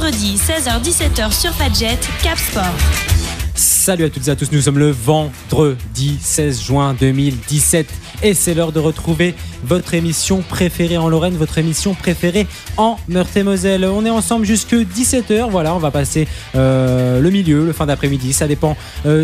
vendredi 16h-17h sur Fadjet, Cap Sport. Salut à toutes et à tous, nous sommes le vendredi 16 juin 2017 et c'est l'heure de retrouver votre émission préférée en Lorraine, votre émission préférée en Meurthe-et-Moselle. On est ensemble jusque 17h, voilà, on va passer le milieu, le fin d'après-midi, ça dépend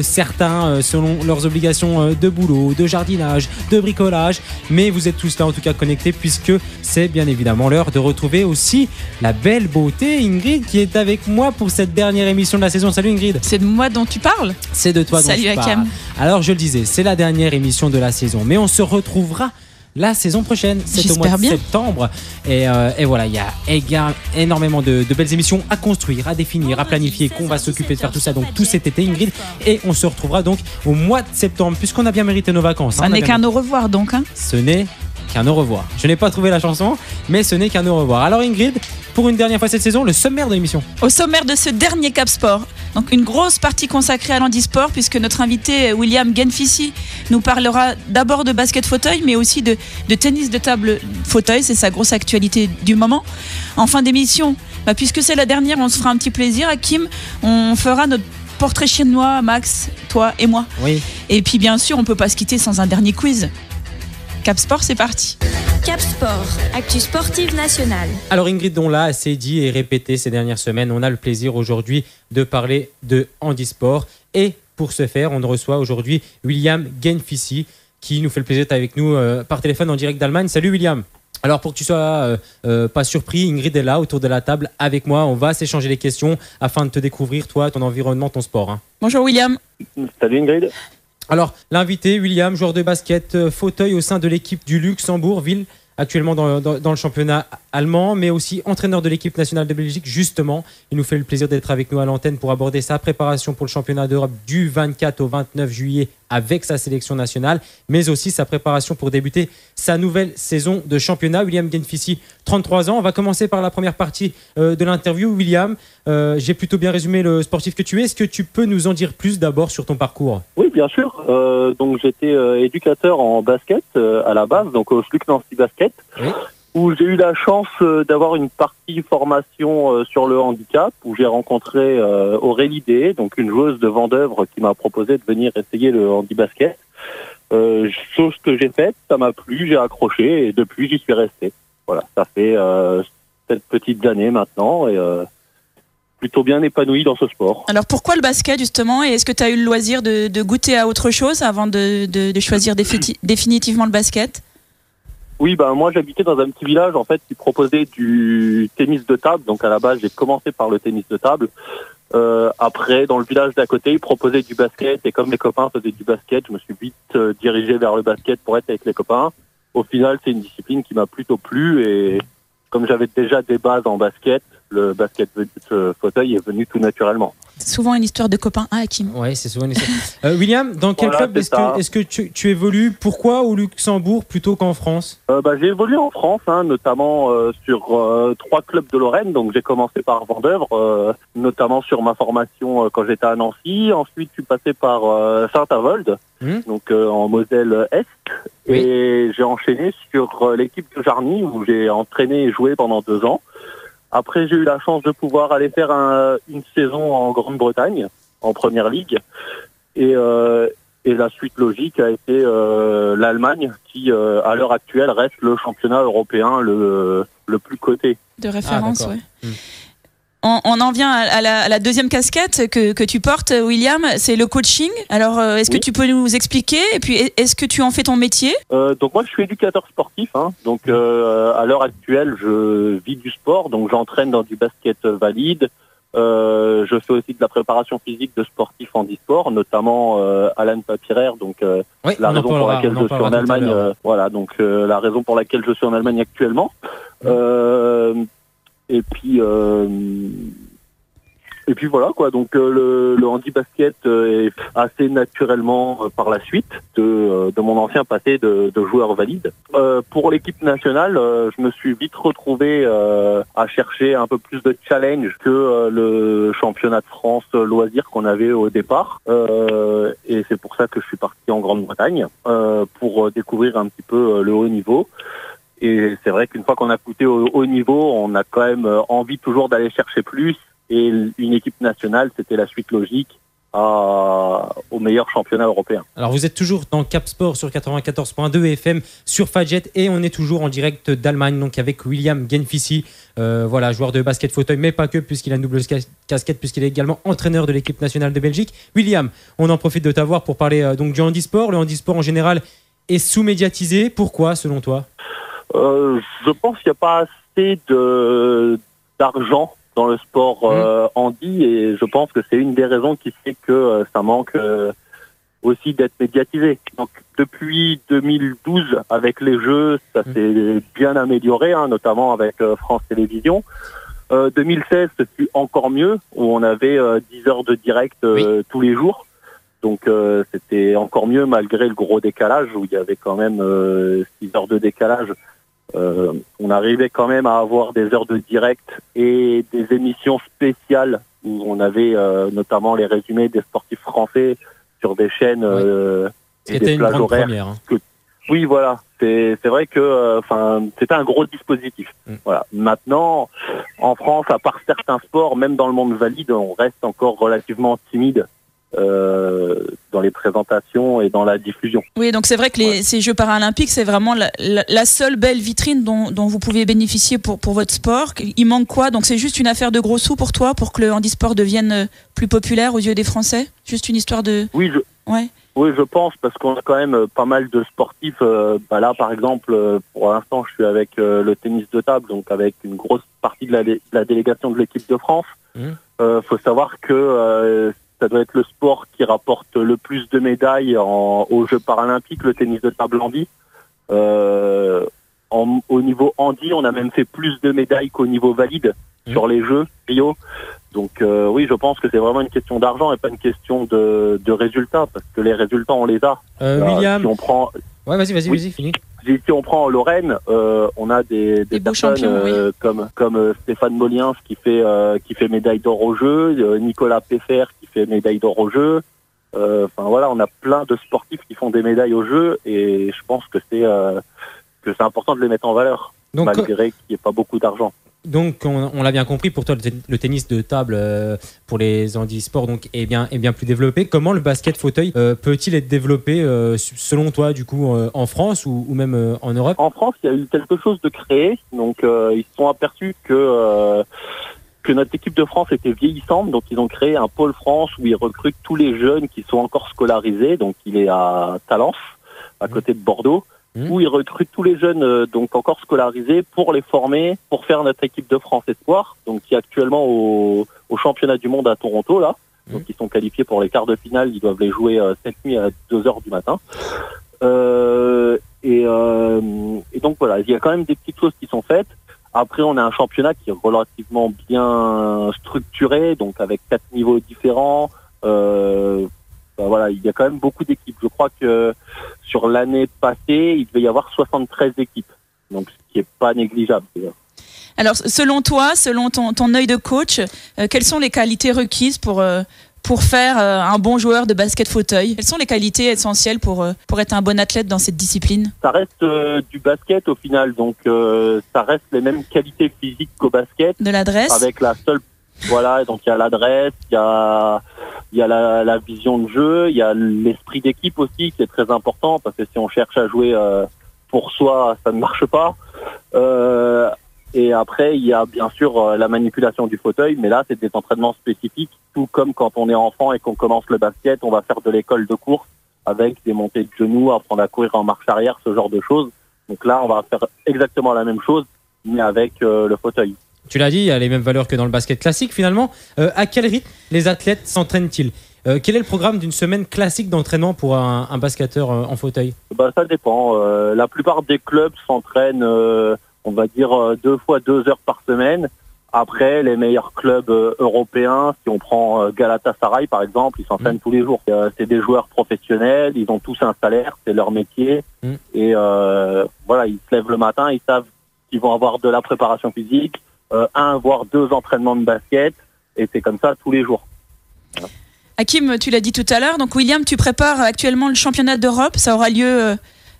certains selon leurs obligations de boulot, de jardinage, de bricolage, mais vous êtes tous là en tout cas connectés puisque c'est bien évidemment l'heure de retrouver aussi la belle beauté Ingrid qui est avec moi pour cette dernière émission de la saison. Salut Ingrid. C'est de moi dont tu parles ? C'est de toi dont Salut je parle. Hakem. Alors je le disais, c'est la dernière émission de la saison, mais on se retrouvera la saison prochaine, c'est au mois de septembre et voilà, il y a énormément de belles émissions à construire, à définir, à planifier, qu'on va s'occuper de faire tout ça donc tout cet été Ingrid, et on se retrouvera donc au mois de septembre puisqu'on a bien mérité nos vacances. Ça n'est qu'un au revoir donc. Ce n'est qu'un au revoir. Je n'ai pas trouvé la chanson, mais ce n'est qu'un au revoir. Alors Ingrid, pour une dernière fois cette saison, le sommaire de l'émission. Au sommaire de ce dernier Cap Sport, donc une grosse partie consacrée à l'handisport puisque notre invité William Genfissi nous parlera d'abord de basket fauteuil mais aussi de tennis de table fauteuil, c'est sa grosse actualité du moment. En fin d'émission, puisque c'est la dernière, on se fera un petit plaisir. Hakim, on fera notre portrait chinois, Max, toi et moi. Oui. Et puis bien sûr, on peut pas se quitter sans un dernier quiz. Cap Sport, c'est parti. Cap Sport, actu sportive nationale. Alors Ingrid, on l'a assez dit et répété ces dernières semaines, on a le plaisir aujourd'hui de parler de handisport. Et pour ce faire, on reçoit aujourd'hui William Genfissi qui nous fait le plaisir d'être avec nous par téléphone en direct d'Allemagne. Salut William. Alors pour que tu sois pas surpris, Ingrid est là autour de la table avec moi. On va s'échanger les questions afin de te découvrir, toi, ton environnement, ton sport. Bonjour William. Salut Ingrid. Alors, l'invité, William, joueur de basket fauteuil au sein de l'équipe du Luxembourg-Ville, actuellement dans le championnat allemand, mais aussi entraîneur de l'équipe nationale de Belgique, justement. Il nous fait le plaisir d'être avec nous à l'antenne pour aborder sa préparation pour le championnat d'Europe du 24 au 29 juillet avec sa sélection nationale, mais aussi sa préparation pour débuter sa nouvelle saison de championnat. William Genfissi, 33 ans. On va commencer par la première partie de l'interview. William, j'ai plutôt bien résumé le sportif que tu es. Est-ce que tu peux nous en dire plus d'abord sur ton parcours ? Oui, bien sûr. Donc j'étais éducateur en basket à la base, donc au SLUC Nancy Basket, oui, où j'ai eu la chance d'avoir une partie formation sur le handicap, où j'ai rencontré Aurélie Dé, donc une joueuse de Vendeuvre qui m'a proposé de venir essayer le handi-basket. Chose que j'ai faite, ça m'a plu, j'ai accroché et depuis j'y suis resté. Voilà, ça fait 7 petites années maintenant et plutôt bien épanoui dans ce sport. Alors pourquoi le basket justement, et est-ce que tu as eu le loisir de goûter à autre chose avant de choisir définitivement le basket ? Oui, moi j'habitais dans un petit village en fait qui proposait du tennis de table. Donc à la base j'ai commencé par le tennis de table. Après dans le village d'à côté ils proposaient du basket et comme les copains faisaient du basket, je me suis vite dirigé vers le basket pour être avec les copains. Au final c'est une discipline qui m'a plutôt plu et comme j'avais déjà des bases en basket, le basket fauteuil est venu tout naturellement. C'est souvent une histoire de copains, Hakim. Oui, c'est souvent une histoire. William, dans quel club est-ce que tu évolues ? Pourquoi au Luxembourg plutôt qu'en France ? J'ai évolué en France, notamment sur 3 clubs de Lorraine. Donc j'ai commencé par Vendeuvre, notamment sur ma formation quand j'étais à Nancy. Ensuite, je suis passé par Saint-Avold, donc en Moselle-Est. Oui. Et j'ai enchaîné sur l'équipe de Jarny où j'ai entraîné et joué pendant 2 ans. Après, j'ai eu la chance de pouvoir aller faire une saison en Grande-Bretagne, en Première Ligue. Et la suite logique a été l'Allemagne, qui, à l'heure actuelle, reste le championnat européen le plus coté. De référence, oui. On en vient à la deuxième casquette que tu portes, William, c'est le coaching. Alors, est-ce que tu peux nous expliquer ? Et puis, est-ce que tu en fais ton métier ? Donc moi, je suis éducateur sportif. Donc, à l'heure actuelle, je vis du sport. Donc, j'entraîne dans du basket valide. Je fais aussi de la préparation physique de sportifs handisport, notamment Alan Papiraire. Donc, oui, la raison pour laquelle je suis en Allemagne. Voilà, donc la raison pour laquelle je suis en Allemagne actuellement. Et puis voilà quoi. Donc le handi-basket est assez naturellement par la suite de mon ancien passé de joueur valide. Pour l'équipe nationale, je me suis vite retrouvé à chercher un peu plus de challenge que le championnat de France loisirs qu'on avait au départ. Et c'est pour ça que je suis parti en Grande-Bretagne pour découvrir un petit peu le haut niveau. Et c'est vrai qu'une fois qu'on a goûté au haut niveau, on a quand même envie toujours d'aller chercher plus Et une équipe nationale, c'était la suite logique au meilleur championnat européen. Alors vous êtes toujours dans Cap Sport sur 94.2 FM sur Fadjet et on est toujours en direct d'Allemagne, donc avec William Genfissi, joueur de basket fauteuil, mais pas que, puisqu'il a une double casquette, puisqu'il est également entraîneur de l'équipe nationale de Belgique. William, on en profite de t'avoir pour parler donc du handisport. Le handisport en général est sous-médiatisé. Pourquoi, selon toi ? Je pense qu'il n'y a pas assez d'argent dans le sport handi, et je pense que c'est une des raisons qui fait que ça manque aussi d'être médiatisé. Donc depuis 2012, avec les Jeux, ça s'est bien amélioré, notamment avec France Télévisions. 2016, ce fut encore mieux, où on avait 10 heures de direct tous les jours. Donc c'était encore mieux malgré le gros décalage, où il y avait quand même 6 heures de décalage. On arrivait quand même à avoir des heures de direct et des émissions spéciales où on avait notamment les résumés des sportifs français sur des chaînes et des plages horaires. Oui, voilà. C'est vrai que c'était un gros dispositif. Voilà. Maintenant, en France, à part certains sports, même dans le monde valide, on reste encore relativement timide dans les présentations et dans la diffusion. Oui, donc c'est vrai que ces Jeux paralympiques, c'est vraiment la seule belle vitrine dont vous pouvez bénéficier pour votre sport. Il manque quoi ? Donc c'est juste une affaire de gros sous pour toi, pour que le handisport devienne plus populaire aux yeux des Français ? Juste une histoire de... Oui, je pense, parce qu'on a quand même pas mal de sportifs. Là, par exemple, pour l'instant, je suis avec le tennis de table, donc avec une grosse partie de la délégation de l'équipe de France. Faut savoir que ça doit être le sport qui rapporte le plus de médailles aux Jeux paralympiques, le tennis de table handi. Au niveau handi, on a même fait plus de médailles qu'au niveau valide sur les Jeux Rio. Donc oui, je pense que c'est vraiment une question d'argent et pas une question de résultats, parce que les résultats, on les a. William, si on prend... Ouais, vas-y, finis. Si on prend Lorraine, on a des personnes comme Stéphane Moliens qui fait médaille d'or aux Jeux, Nicolas Peffer qui fait médaille d'or aux Jeux. On a plein de sportifs qui font des médailles aux Jeux, et je pense que c'est important de les mettre en valeur, donc, malgré qu'il n'y ait pas beaucoup d'argent. Donc on l'a bien compris, pour toi le tennis de table pour les handisports donc est bien plus développé. Comment le basket fauteuil peut-il être développé selon toi, du coup, en France ou même en Europe ? En France, il y a eu quelque chose de créé, donc ils se sont aperçus que notre équipe de France était vieillissante, donc ils ont créé un pôle France où ils recrutent tous les jeunes qui sont encore scolarisés. Donc il est à Talence, à côté de Bordeaux, où ils recrutent tous les jeunes donc encore scolarisés pour les former, pour faire notre équipe de France Espoir, donc qui est actuellement au championnat du monde à Toronto là. Donc ils sont qualifiés pour les quarts de finale, ils doivent les jouer cette nuit à 2h du matin. Et donc voilà, il y a quand même des petites choses qui sont faites. Après, on a un championnat qui est relativement bien structuré, donc avec 4 niveaux différents. Il y a quand même beaucoup d'équipes. Je crois que sur l'année passée, il devait y avoir 73 équipes, donc ce qui n'est pas négligeable. Alors, selon toi, selon ton œil de coach, quelles sont les qualités requises pour faire un bon joueur de basket fauteuil ? Quelles sont les qualités essentielles pour être un bon athlète dans cette discipline ? Ça reste du basket au final, donc ça reste les mêmes qualités physiques qu'au basket. De l'adresse ? Avec la seule... Voilà, donc il y a l'adresse, il y a la vision de jeu, il y a l'esprit d'équipe aussi qui est très important, parce que si on cherche à jouer pour soi, ça ne marche pas. Et après, il y a bien sûr la manipulation du fauteuil, mais là, c'est des entraînements spécifiques, tout comme quand on est enfant et qu'on commence le basket, on va faire de l'école de course avec des montées de genoux, apprendre à courir en marche arrière, ce genre de choses. Donc là, on va faire exactement la même chose, mais avec le fauteuil. Tu l'as dit, il y a les mêmes valeurs que dans le basket classique finalement. À quel rythme les athlètes s'entraînent-ils ? Quel est le programme d'une semaine classique d'entraînement pour un basketteur en fauteuil ? Ça dépend. La plupart des clubs s'entraînent, on va dire, 2 fois 2 heures par semaine. Après, les meilleurs clubs européens, si on prend Galatasaray par exemple, ils s'entraînent tous les jours. C'est des joueurs professionnels, ils ont tous un salaire, c'est leur métier. Et ils se lèvent le matin, ils savent qu'ils vont avoir de la préparation physique, 1 voire 2 entraînements de basket, et c'est comme ça tous les jours. Hakim, tu l'as dit tout à l'heure, donc William, tu prépares actuellement le championnat d'Europe, ça aura lieu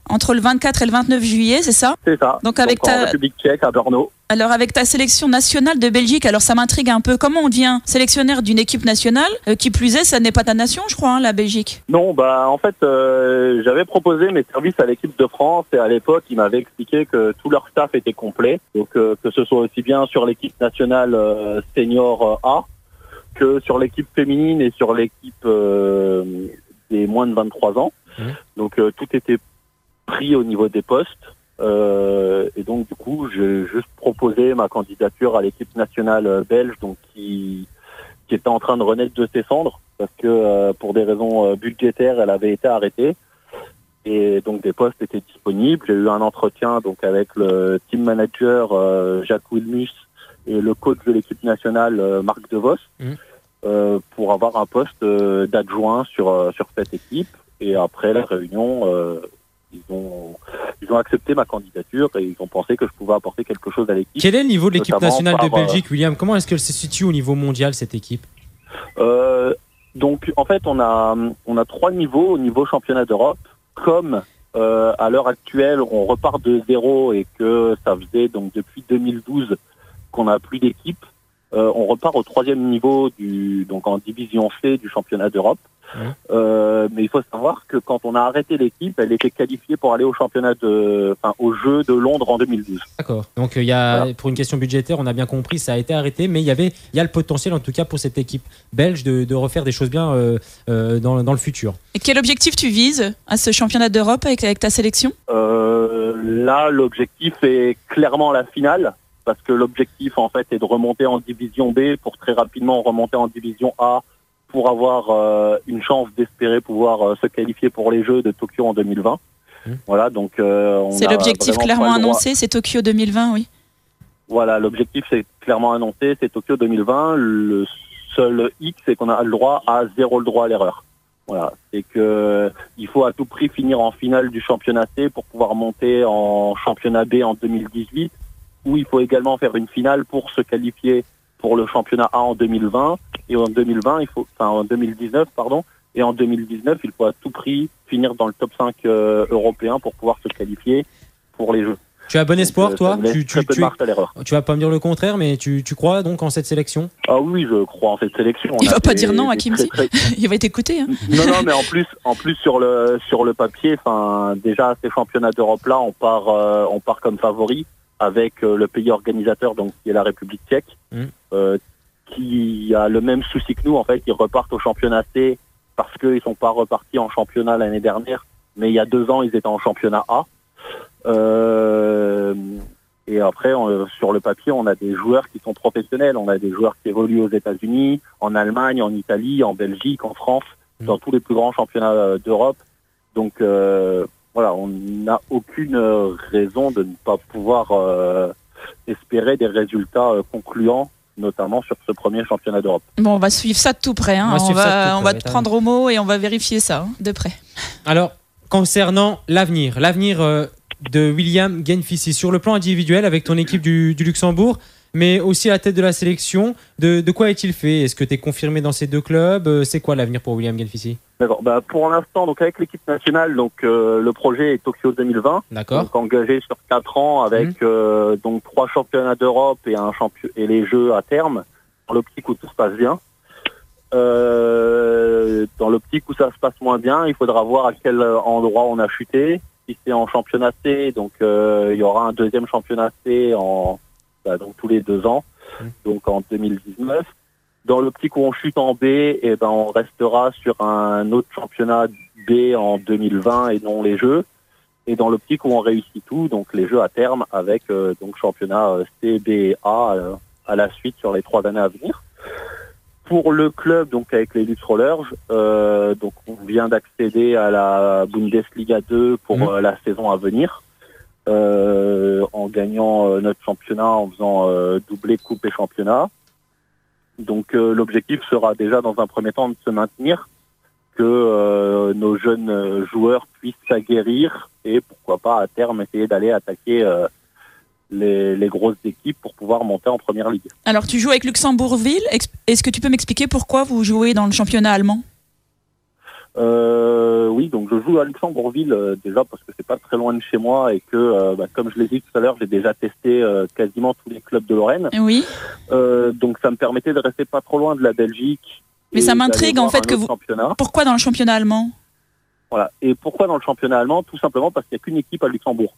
entre le 24 et le 29 juillet, c'est ça? C'est ça. Donc avec en République tchèque, à Brno. Alors avec ta sélection nationale de Belgique, alors ça m'intrigue un peu. Comment on devient sélectionnaire d'une équipe nationale? Qui plus est, ça n'est pas ta nation, je crois, la Belgique. Non, en fait, j'avais proposé mes services à l'équipe de France et à l'époque, ils m'avaient expliqué que tout leur staff était complet. Donc que ce soit aussi bien sur l'équipe nationale senior A que sur l'équipe féminine et sur l'équipe des moins de 23 ans. Donc tout était pris au niveau des postes. Et donc du coup, j'ai juste proposé ma candidature à l'équipe nationale belge, donc qui était en train de renaître de ses cendres parce que pour des raisons budgétaires, elle avait été arrêtée. Et donc des postes étaient disponibles. J'ai eu un entretien donc avec le team manager Jacques Wilmus et le coach de l'équipe nationale Marc DeVos pour avoir un poste d'adjoint sur cette équipe. Et après la réunion, ils ont accepté ma candidature et ils ont pensé que je pouvais apporter quelque chose à l'équipe. Quel est le niveau de l'équipe nationale de Belgique, William? Comment est-ce qu'elle se situe au niveau mondial, cette équipe? Donc en fait, on a 3 niveaux au niveau championnat d'Europe. Comme à l'heure actuelle, on repart de zéro et que ça faisait donc depuis 2012 qu'on n'a plus d'équipe, on repart au 3e niveau donc en division C du championnat d'Europe. Mais il faut savoir que quand on a arrêté l'équipe, elle était qualifiée pour aller au aux Jeux de Londres en 2012. D'accord. Donc pour une question budgétaire, on a bien compris, ça a été arrêté, mais il y a le potentiel en tout cas pour cette équipe belge de refaire des choses bien dans le futur. Et quel objectif tu vises à ce championnat d'Europe avec ta sélection? Là, l'objectif est clairement la finale, parce que l'objectif en fait est de remonter en division B pour très rapidement remonter en division A pour avoir une chance d'espérer pouvoir se qualifier pour les Jeux de Tokyo en 2020. Voilà, donc c'est l'objectif clairement annoncé, c'est Tokyo 2020, oui. Voilà, l'objectif c'est clairement annoncé, c'est Tokyo 2020. Le seul hic, c'est qu'on a le droit à 0 le droit à l'erreur. Voilà, c'est que il faut à tout prix finir en finale du championnat C pour pouvoir monter en championnat B en 2018, où il faut également faire une finale pour se qualifier pour le championnat A en 2020 et en 2019 pardon, et en 2019 il faut à tout prix finir dans le top 5 européen pour pouvoir se qualifier pour les Jeux. Tu as bon espoir, toi? Tu vas pas me dire le contraire, mais tu crois donc en cette sélection? Ah oui, je crois en cette sélection. Il va pas dire non à Kim Si. Il va t'écouter. Hein. Non, mais en plus sur le papier, déjà à ces championnats d'Europe là, on part comme favori avec le pays organisateur, donc qui est la République tchèque, qui a le même souci que nous. En fait, ils repartent au championnat C parce qu'ils sont pas repartis en championnat l'année dernière, mais il y a 2 ans, ils étaient en championnat A. Et après, sur le papier, on a des joueurs qui sont professionnels. On a des joueurs qui évoluent aux États-Unis, en Allemagne, en Italie, en Belgique, en France, dans tous les plus grands championnats d'Europe. Donc voilà, on n'a aucune raison de ne pas pouvoir espérer des résultats concluants, notamment sur ce premier championnat d'Europe. Bon, on va suivre ça de tout près. Hein. On va te prendre au mot et on va vérifier ça de près. Alors, concernant l'avenir de William Genfissi sur le plan individuel avec ton équipe du Luxembourg, mais aussi à la tête de la sélection, de quoi est-il fait? Est-ce que tu es confirmé dans ces 2 clubs? C'est quoi l'avenir pour William Genfissi? D'accord. Pour l'instant, donc avec l'équipe nationale, donc le projet est Tokyo 2020. D'accord. Donc engagé sur 4 ans avec donc 3 championnats d'Europe et les Jeux à terme. Dans l'optique où tout se passe bien. Dans l'optique où ça se passe moins bien, il faudra voir à quel endroit on a chuté. Si c'est en championnat C, donc il y aura un 2e championnat C donc tous les 2 ans, donc en 2019. Dans l'optique où on chute en B, on restera sur un autre championnat B en 2020 et non les Jeux. Et dans l'optique où on réussit tout, donc les Jeux à terme avec donc championnat C, B et A à la suite sur les 3 années à venir. Pour le club, donc avec les Lux Rollers, donc on vient d'accéder à la Bundesliga 2 pour la saison à venir, en gagnant notre championnat, en faisant doublé coupe et championnat. Donc l'objectif sera déjà dans un premier temps de se maintenir, que nos jeunes joueurs puissent s'aguerrir et pourquoi pas à terme essayer d'aller attaquer les grosses équipes pour pouvoir monter en première ligue. Alors tu joues avec Luxembourgville, est-ce que tu peux m'expliquer pourquoi vous jouez dans le championnat allemand? Oui, donc je joue à Luxembourgville déjà parce que c'est pas très loin de chez moi et que, comme je l'ai dit tout à l'heure, j'ai déjà testé quasiment tous les clubs de Lorraine. Oui. Donc ça me permettait de rester pas trop loin de la Belgique. Mais ça m'intrigue en fait que vous. Championnat. Pourquoi dans le championnat allemand? Voilà. Et pourquoi dans le championnat allemand? Tout simplement parce qu'il n'y a qu'une équipe à Luxembourg.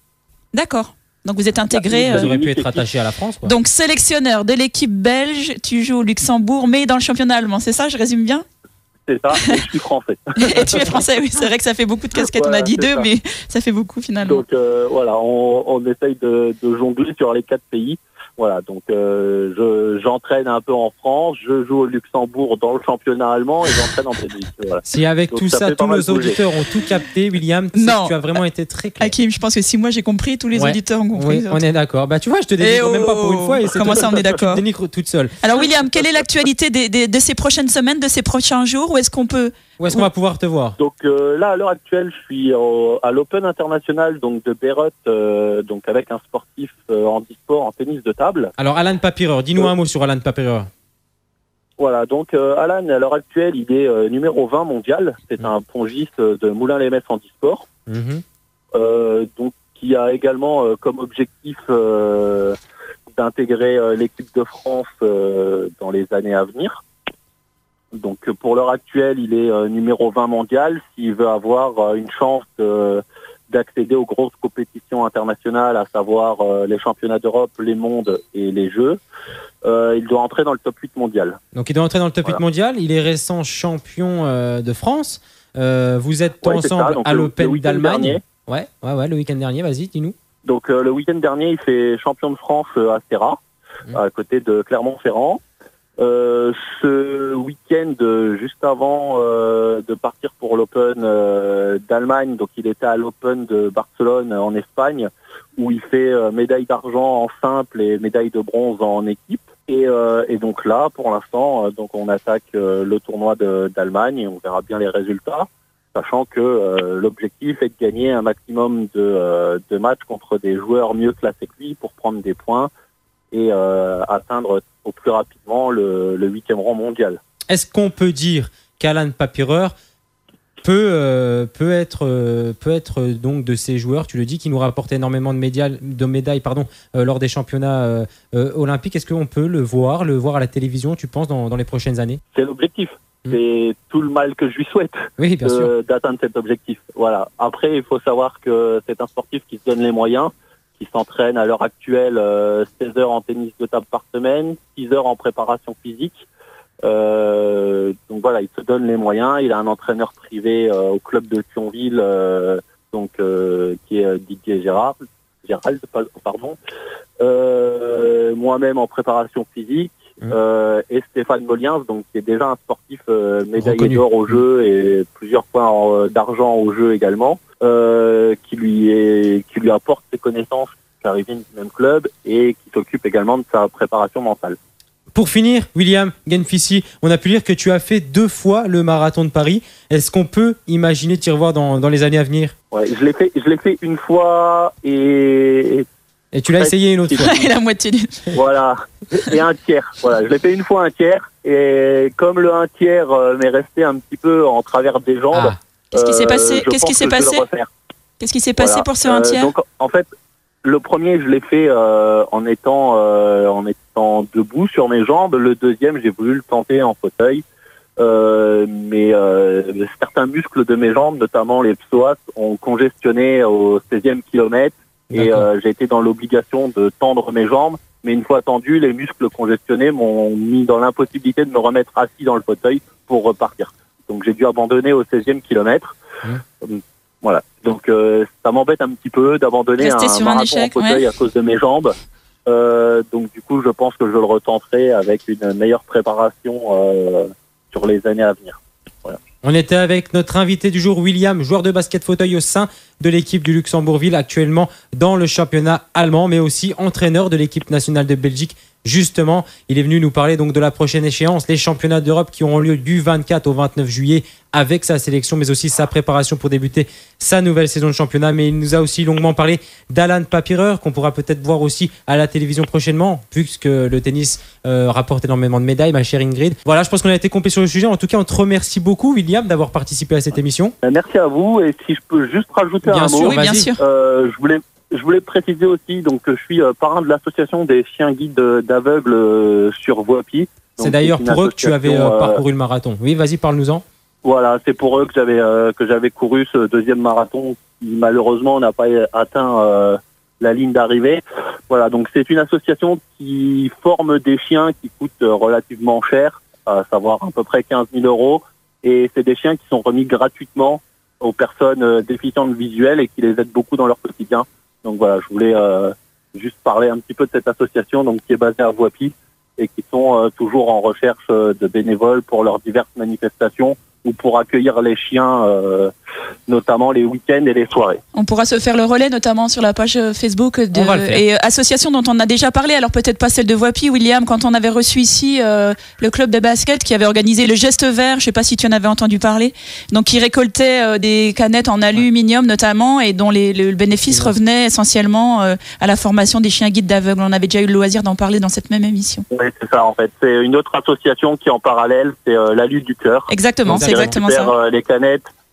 D'accord. Donc vous êtes intégré. Vous auriez pu être attaché à la France, quoi. Donc sélectionneur de l'équipe belge, tu joues au Luxembourg, mais dans le championnat allemand, c'est ça? Je résume bien? C'est ça, et je suis français. Et tu es français, oui, c'est vrai que ça fait beaucoup de casquettes, voilà, on a dit deux, ça. Mais ça fait beaucoup finalement. Donc voilà, on essaye de jongler sur les 4 pays. Voilà, donc j'entraîne un peu en France, je joue au Luxembourg dans le championnat allemand et j'entraîne en Belgique. Voilà. Si avec donc, tout ça tous nos auditeurs ont tout capté, William, tu as vraiment été très clair. Hakim, je pense que si moi j'ai compris, tous les auditeurs ont compris. Oui, on est d'accord. Bah tu vois, je te dénigre même pas pour une fois. Et comment ça, on est d'accord? Tu te dénigres toute seule. Alors William, quelle est l'actualité de ces prochaines semaines, de ces prochains jours? Où est-ce qu'on va pouvoir te voir? Donc là, à l'heure actuelle, je suis à l'Open international donc de Beyrouth, donc avec un sportif handisport en tennis de table. Alors Alan Papireur, dis-nous un mot sur Alan Papireur. Voilà, donc Alan, à l'heure actuelle, il est numéro 20 mondial. C'est un pongiste de Moulins-les-Metz handisport. Donc qui a également comme objectif d'intégrer l'équipe de France dans les années à venir. Donc pour l'heure actuelle, il est numéro 20 mondial. S'il veut avoir une chance d'accéder aux grosses compétitions internationales, à savoir les championnats d'Europe, les mondes et les Jeux, il doit entrer dans le top 8 mondial. Donc il doit entrer dans le top 8 mondial. Il est récent champion de France. Vous êtes ensemble à l'Open d'Allemagne. Ouais, le week-end dernier, vas-y, dis-nous. Donc le week-end dernier, il fait champion de France à Serra, à côté de Clermont-Ferrand. Ce week-end, juste avant de partir pour l'Open d'Allemagne, donc il était à l'Open de Barcelone en Espagne, où il fait médaille d'argent en simple et médaille de bronze en équipe. Et donc là, pour l'instant, donc on attaque le tournoi d'Allemagne et on verra bien les résultats, sachant que l'objectif est de gagner un maximum de matchs contre des joueurs mieux classés que lui pour prendre des points et atteindre au plus rapidement le 8e rang mondial. Est-ce qu'on peut dire qu'Alan Papireur peut être donc de ces joueurs, tu le dis, qui nous rapportent énormément de médailles lors des championnats olympiques? Est-ce qu'on peut le voir à la télévision, tu penses, dans les prochaines années? C'est l'objectif. C'est tout le mal que je lui souhaite d'atteindre cet objectif. Voilà. Après, il faut savoir que c'est un sportif qui se donne les moyens, qui s'entraîne à l'heure actuelle 16 heures en tennis de table par semaine, 6 heures en préparation physique. Donc voilà, il se donne les moyens. Il a un entraîneur privé au club de Thionville, qui est Didier Gérald, pardon. Moi-même en préparation physique. Et Stéphane Moliens, donc qui est déjà un sportif médaillé d'or au jeu et plusieurs points d'argent au jeu également, qui lui apporte ses connaissances, qui arrive du même club et qui s'occupe également de sa préparation mentale. Pour finir, William Genfissi, on a pu lire que tu as fait 2 fois le marathon de Paris. Est-ce qu'on peut imaginer t'y revoir dans les années à venir? Ouais, je l'ai fait une fois et tu l'as essayé une autre fois. Et la moitié. Voilà, et un tiers. Voilà, je l'ai fait une fois un tiers et comme le un tiers m'est resté un petit peu en travers des jambes. Qu'est-ce qui s'est passé? Qu'est-ce qui s'est passé pour ce un tiers? Donc en fait, le premier, je l'ai fait en étant debout sur mes jambes. Le deuxième, j'ai voulu le tenter en fauteuil. Mais certains muscles de mes jambes, notamment les psoas, ont congestionné au 16e kilomètre. Et j'ai été dans l'obligation de tendre mes jambes. Mais une fois tendu, les muscles congestionnés m'ont mis dans l'impossibilité de me remettre assis dans le fauteuil pour repartir. Donc j'ai dû abandonner au 16e kilomètre. Voilà. Donc ça m'embête un petit peu d'abandonner un marathon en fauteuil à cause de mes jambes. Donc du coup, je pense que je le retenterai avec une meilleure préparation sur les années à venir. Voilà. On était avec notre invité du jour, William, joueur de basket fauteuil au sein de l'équipe du Luxembourgville, actuellement dans le championnat allemand, mais aussi entraîneur de l'équipe nationale de Belgique Justement, il est venu nous parler donc de la prochaine échéance, les championnats d'Europe qui auront lieu du 24 au 29 juillet avec sa sélection, mais aussi sa préparation pour débuter sa nouvelle saison de championnat. Mais il nous a aussi longuement parlé d'Alan Papireur, qu'on pourra peut-être voir aussi à la télévision prochainement, puisque le tennis rapporte énormément de médailles, ma chère Ingrid. Voilà, je pense qu'on a été complet sur le sujet. En tout cas, on te remercie beaucoup, William, d'avoir participé à cette émission. Merci à vous. Et si je peux juste rajouter Bien un sûr, mot, Oui, bien sûr. je voulais préciser aussi, donc je suis parrain de l'association des chiens guides d'aveugles sur Voipy. C'est d'ailleurs pour eux que tu avais parcouru le marathon. Oui, vas-y, parle-nous-en. Voilà, c'est pour eux que j'avais couru ce deuxième marathon qui malheureusement n'a pas atteint la ligne d'arrivée. Voilà, donc c'est une association qui forme des chiens qui coûtent relativement cher, à savoir à peu près 15 000 €. Et c'est des chiens qui sont remis gratuitement aux personnes déficientes visuelles et qui les aident beaucoup dans leur quotidien. Donc voilà, je voulais juste parler un petit peu de cette association donc qui est basée à Voipy et qui sont toujours en recherche de bénévoles pour leurs diverses manifestations ou pour accueillir les chiens, notamment les week-ends et les soirées. On pourra se faire le relais, notamment sur la page Facebook On va le faire. et association dont on a déjà parlé, alors peut-être pas celle de Voipy, William, quand on avait reçu ici le club de basket qui avait organisé le geste vert, je sais pas si tu en avais entendu parler, donc qui récoltait des canettes en aluminium notamment et dont le bénéfice revenait essentiellement à la formation des chiens guides d'aveugles. On avait déjà eu le loisir d'en parler dans cette même émission. Oui, c'est ça en fait. C'est une autre association qui est en parallèle, c'est la Lutte du cœur. Exactement, c'est exactement ça. Récupère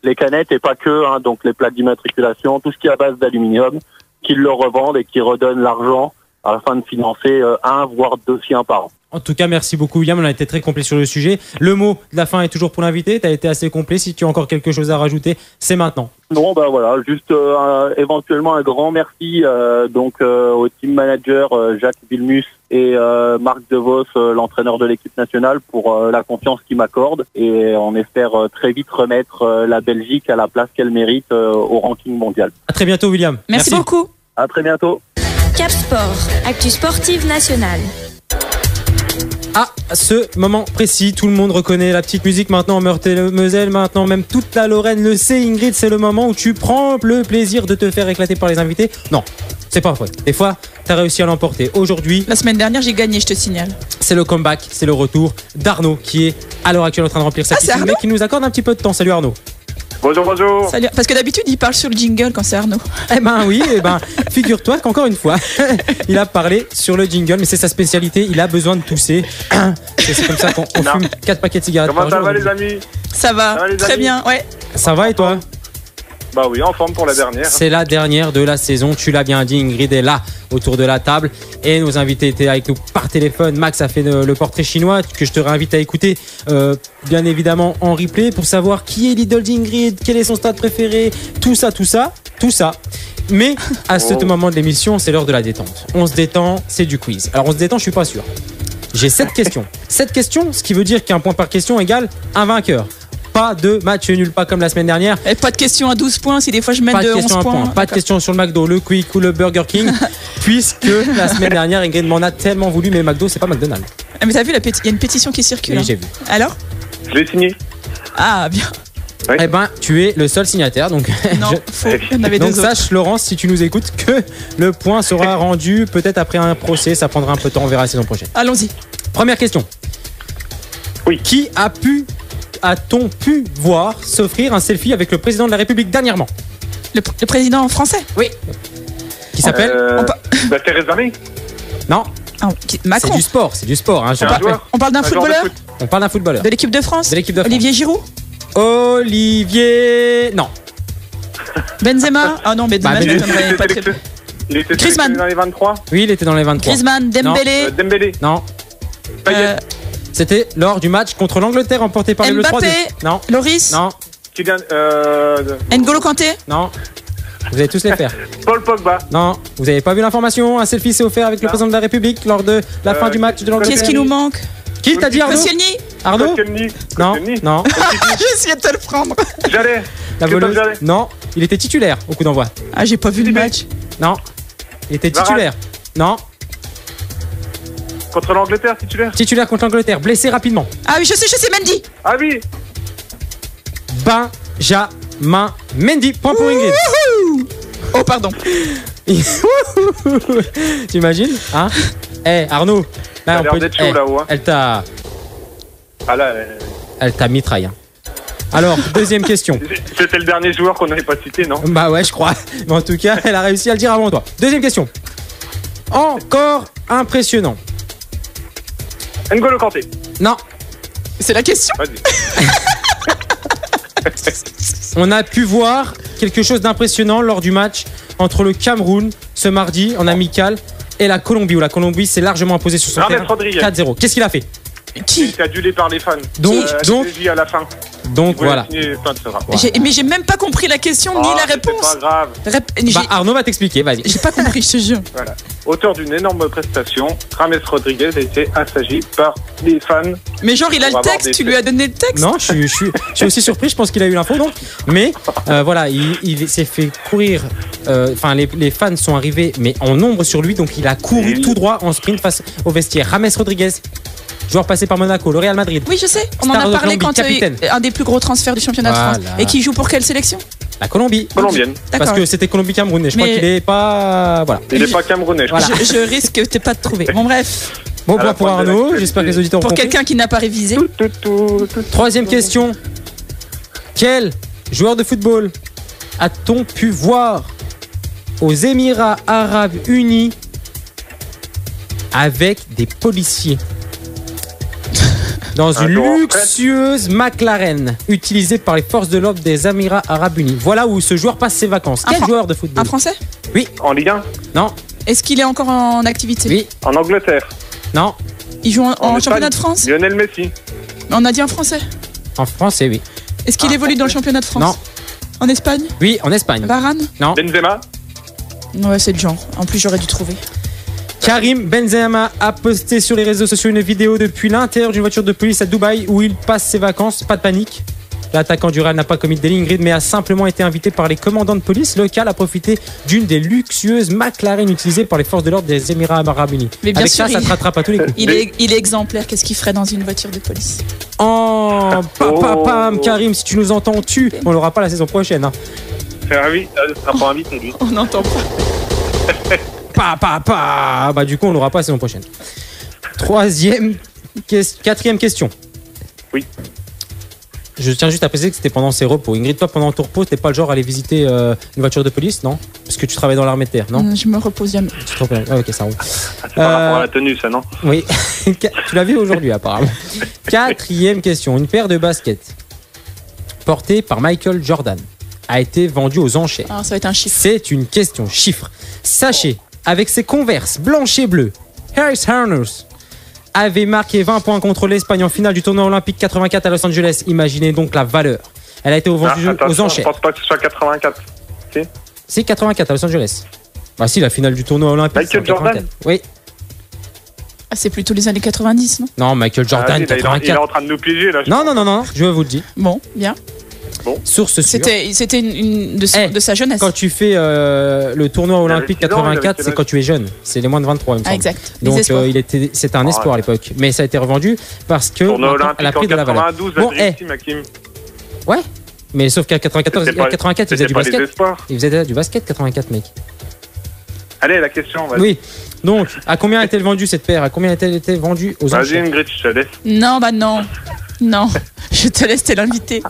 les canettes et pas que, hein, donc les plaques d'immatriculation, tout ce qui est à base d'aluminium, qu'ils le revendent et qui redonnent l'argent afin de financer 1 voire 2 chiens par an. En tout cas, merci beaucoup, William. On a été très complet sur le sujet. Le mot de la fin est toujours pour l'invité. Tu as été assez complet. Si tu as encore quelque chose à rajouter, c'est maintenant. Non, bah voilà, juste éventuellement un grand merci au team manager Jacques Vilmus et Marc DeVos, l'entraîneur de l'équipe nationale, pour la confiance qu'il m'accorde. Et on espère très vite remettre la Belgique à la place qu'elle mérite au ranking mondial. À très bientôt, William. Merci beaucoup. À très bientôt. Cap Sport, actu sportive nationale. À ce moment précis, tout le monde reconnaît la petite musique maintenant en Meurthe-et-Moselle, maintenant même toute la Lorraine le sait. Ingrid, c'est le moment où tu prends le plaisir de te faire éclater par les invités. Non, c'est pas vrai. Des fois, t'as réussi à l'emporter. Aujourd'hui, La semaine dernière, j'ai gagné, je te signale. c'est le comeback, c'est le retour d'Arnaud qui est à l'heure actuelle en train de remplir sa Ah, c'est piscine, mais Arnaud qui nous accorde un petit peu de temps. Salut Arnaud. Bonjour, bonjour. Salut. Parce que d'habitude, il parle sur le jingle quand c'est Arnaud. Eh ben oui, figure-toi qu'encore une fois, il a parlé sur le jingle, mais c'est sa spécialité, il a besoin de tousser. C'est comme ça qu'on Non. fume 4 paquets de cigarettes Comment par ça jour. va les amis? Ça va, Ça va, les très amis bien. Ouais. Ça va et toi? Bah oui, en forme pour la dernière. C'est la dernière de la saison, tu l'as bien dit, Ingrid est là autour de la table et nos invités étaient avec nous par téléphone. Max a fait le portrait chinois que je te réinvite à écouter bien évidemment en replay pour savoir qui est l'idole d'Ingrid, quel est son stade préféré, tout ça. Mais à ce moment de l'émission, c'est l'heure de la détente. On se détend, c'est du quiz. Alors on se détend, je suis pas sûr. J'ai 7 questions. 7 questions, ce qui veut dire qu'un point par question égale un vainqueur. Pas de match nul, pas comme la semaine dernière. Et pas de question à 12 points si des fois je mène Pas de de 11 question à points. point. Pas de question sur le McDo, le Quick ou le Burger King, puisque la semaine dernière, Ingrid m'en a tellement voulu, mais McDo, c'est pas McDonald's. Ah, mais t'as vu, il y a une pétition qui circule. Oui, hein. j'ai vu. Alors Je l'ai signé. Ah, bien. Oui. Eh ben, tu es le seul signataire, donc. Non, faux. Il y en avait Donc deux autres. sache, Laurence, si tu nous écoutes, que le point sera rendu peut-être après un procès. Ça prendra un peu de temps, on verra la saison prochaine. Allons-y. Première question. Oui. Qui a-t-on pu voir s'offrir un selfie avec le président de la République dernièrement? Le président français. Oui. Qui s'appelle Theresa May. Non, Ah, c'est Macron. du sport. Hein, je C'est un rappelle. joueur. On parle d'un Un joueur de footballeur foot. On parle d'un footballeur. de l'équipe de France. De l'équipe de France. Olivier Giroud. Olivier. Non. Benzema. Ah non, Benzema, Bah, je Il ne connais pas très. Il était Griezmann. sélectionné dans les 23. Oui, il était dans les 23. Griezmann, Dembélé. Dembélé. Non. Payet. C'était lors du match contre l'Angleterre emporté par le 3-2. Mbappé. Non. Loris. Non. Kylian. N'Golo Kanté. Non. Vous allez tous les faire. Paul Pogba. Non. Vous avez pas vu l'information. Un selfie s'est offert avec le Non. président de la République lors de la fin du match de l'Angleterre. Qu'est-ce qui nous manque? Qui t'a dit Arnaud? Koscielny. Arnaud? Koscielny. Non. Koscielny. Non. J'ai essayé de te le prendre. J'allais. La Christophe voleuse? Jallet. Non. Il était titulaire au coup d'envoi. Ah, j'ai pas vu le Philippe. match. Non. Il était Varane. titulaire. Non. Contre l'Angleterre, titulaire. Titulaire contre l'Angleterre. Blessé rapidement. Ah oui, je sais, Mendy. Ah oui. Benjamin Mendy. Point pour Ingrid. Oh, pardon. T'imagines? Hein? Eh, Arnaud, Ça a on l'air peut- d'être chaud là-haut. Hein. Elle t'a Ah là, mitraille. Hein. Alors, deuxième question. c'était le dernier joueur qu'on n'avait pas cité, non? Bah ouais, je crois. Mais en tout cas, elle a réussi à le dire avant toi. Deuxième question. Encore impressionnant. N'Golo Kanté. Non, C'est la question. Vas-y. on a pu voir quelque chose d'impressionnant lors du match entre le Cameroun ce mardi en amical et la Colombie, où la Colombie s'est largement imposée sur son James terrain Rodriguez. 4-0. Qu'est-ce qu'il a fait? Il Qui était adulé par les fans. Donc, Qui à la fin. voilà. Fin de ce rapport. Mais j'ai même pas compris la question ni la réponse. C'est pas grave. Bah, Arnaud va t'expliquer, vas-y. J'ai pas compris, je te jure. Voilà. Auteur d'une énorme prestation, James Rodriguez a été assagi par les fans. Mais genre, il a On va le avoir texte, des tu lui as donné le texte. Non, je suis aussi surpris, je pense qu'il a eu l'info donc. Mais voilà, il s'est fait courir. Enfin, les fans sont arrivés, mais en nombre sur lui, donc il a couru tout droit en sprint face au vestiaire. James Rodriguez, joueur passé par Monaco, le Real Madrid. Oui, je sais. On en Star a de parlé Colombie, quand capitaine. un des plus gros transferts du championnat de France. Voilà. Et qui joue pour quelle sélection? La Colombie. Colombienne. D'accord. Parce que c'était Colombie-Cameroun et je crois Mais- qu'il est pas. Voilà. Il n'est pas camerounais, je Voilà. crois. Je risque de pas de trouver. Bon, bref. Bon À point la pour pointe de Arnaud, l'actualité. j'espère que les auditeurs ont Pour compris. quelqu'un qui n'a pas révisé. Troisième question. Quel joueur de football a-t-on pu voir aux Émirats Arabes Unis avec des policiers dans Un une joueur en luxueuse McLaren utilisée par les forces de l'ordre des Émirats Arabes Unis? Voilà où ce joueur passe ses vacances. Un Quel Fran- joueur de Un football? Français? En Ligue 1, Non, Est-ce qu'il est encore en activité? oui, en Angleterre, non. Il joue en Espagne, championnat de France? Lionel Messi, On a dit un Français. En français, oui. Est-ce qu'il évolue dans le championnat de France? Non. En Espagne? Oui, en Espagne. Varane? Non. Benzema, Ouais, c'est le genre. En plus, j'aurais dû trouver. Karim Benzema a posté sur les réseaux sociaux une vidéo depuis l'intérieur d'une voiture de police à Dubaï où il passe ses vacances. Pas de panique. L'attaquant du Real n'a pas commis de délit, Ingrid, mais a simplement été invité par les commandants de police locaux à profiter d'une des luxueuses McLaren utilisées par les forces de l'ordre des Émirats Arabes Unis. Mais bien Avec sûr, ça, ça te rattrape à tous les coups. Il est exemplaire. Qu'est-ce qu'il ferait dans une voiture de police? Oh, pam, Oh. Karim, si tu nous entends, on l'aura pas la saison prochaine. Hein. c'est ravi, il sera pas invité lui. On n'entend pas. Bah, du coup, on l'aura pas la saison prochaine. Quatrième question. Oui. Je tiens juste à préciser que c'était pendant ses repos. Ingrid, toi, pendant ton repos, t'es pas le genre à aller visiter une voiture de police, non? Parce que tu travailles dans l'armée de terre, non? Je me repose jamais. Tu te trompes. Ah, ok, ça roule. C'est par rapport à la tenue, ça, non? Oui, tu l'as vu aujourd'hui apparemment. Quatrième question. Une paire de baskets portée par Michael Jordan a été vendue aux enchères. Ah, ça va être un chiffre. C'est une question chiffre. Sachez, avec ses Converse blanches et bleues, Harris Harness avait marqué 20 points contre l'Espagne en finale du tournoi olympique 84 à Los Angeles. Imaginez donc la valeur. Elle a été vendue aux Attention, je enchères. pense pas que ce soit 84. C'est 84 à Los Angeles. Bah si, la finale du tournoi olympique. Michael c'est en 84. Jordan. Oui. Ah, c'est plutôt les années 90, non? Non, Michael Jordan, Ah, il est 84. en train de nous piéger là. Non, je vous le dis. Bon, bien. Source sûre. C'était une de sa jeunesse. Quand tu fais le tournoi olympique Il avait 6 ans, il avait 84, quel c'est âge quand tu es jeune. C'est les moins de 23, il me Ah, semble. exact. Les Donc espoirs. c'était un espoir à l'époque. Mais ça a été revendu parce que Tournoi maintenant, olympique elle a en pris de la valeur. 92, Bon, la Dream Team, Hakim. Ouais. Mais sauf qu'à 94, C'était pas- 84, il faisait C'était du pas des basket. espoirs. Il faisait du basket 84, mec. Allez, la question, vas-y. Oui. Donc, à combien a-t-elle vendue cette paire? À combien a-t-elle été vendue aux Vas-y, enchères? Ingrid, je te laisse. Non, bah non. Non. Je te laisse, t'es l'invité.